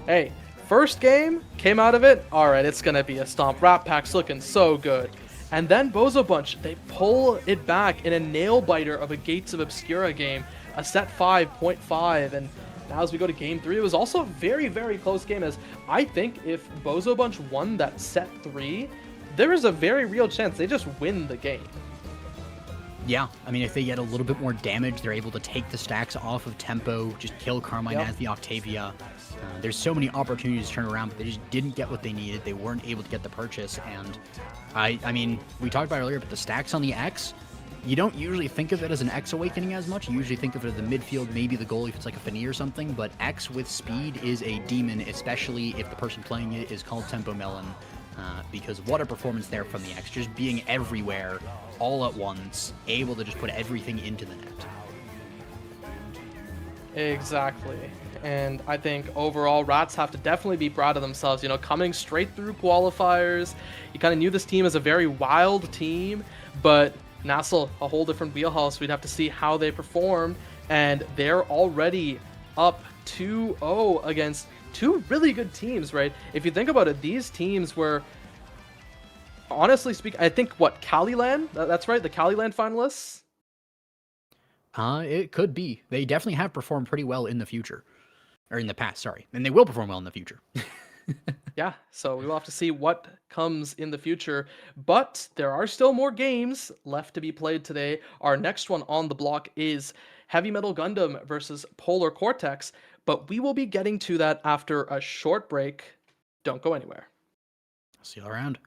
Speaker 2: hey, first game came out of it, all right, it's gonna be a stomp. Rat Pack's looking so good. And then Bozo Bunch, they pull it back in a nail biter of a Gates of Obscura game, a set 5.5, and now as we go to game 3, it was also a very, very close game, as I think if Bozo Bunch won that set 3, there is a very real chance they just win the game.
Speaker 3: Yeah, I mean, if they get a little bit more damage, they're able to take the stacks off of Tempo, just kill Carmine as the Octavia. There's so many opportunities to turn around, but they just didn't get what they needed. They weren't able to get the purchase, and I mean, we talked about it earlier, but the stacks on the X, you don't usually think of it as an X awakening as much. You usually think of it as the midfield, maybe the goalie if it's like a Fanny or something, but X with speed is a demon, especially if the person playing it is called Tempo Melon, because what a performance there from the X, just being everywhere all at once, able to just put everything into the net.
Speaker 2: Exactly. And I think overall, Rats have to definitely be proud of themselves. You know, coming straight through qualifiers, you kind of knew this team as a very wild team, but NASL, a whole different wheelhouse. We'd have to see how they perform, and they're already up 2-0 against 2 really good teams, right? If you think about it, these teams were, honestly speaking, I think, what, Caliland? That's right, the Caliland finalists?
Speaker 3: It could be. They definitely have performed pretty well in the future. Or in the past, sorry. And they will perform well in the future.
Speaker 2: Yeah, so we will have to see what comes in the future. But there are still more games left to be played today. Our next one on the block is Heavy Metal Gundam versus Polar Cortex. But we will be getting to that after a short break. Don't go anywhere.
Speaker 3: See you around.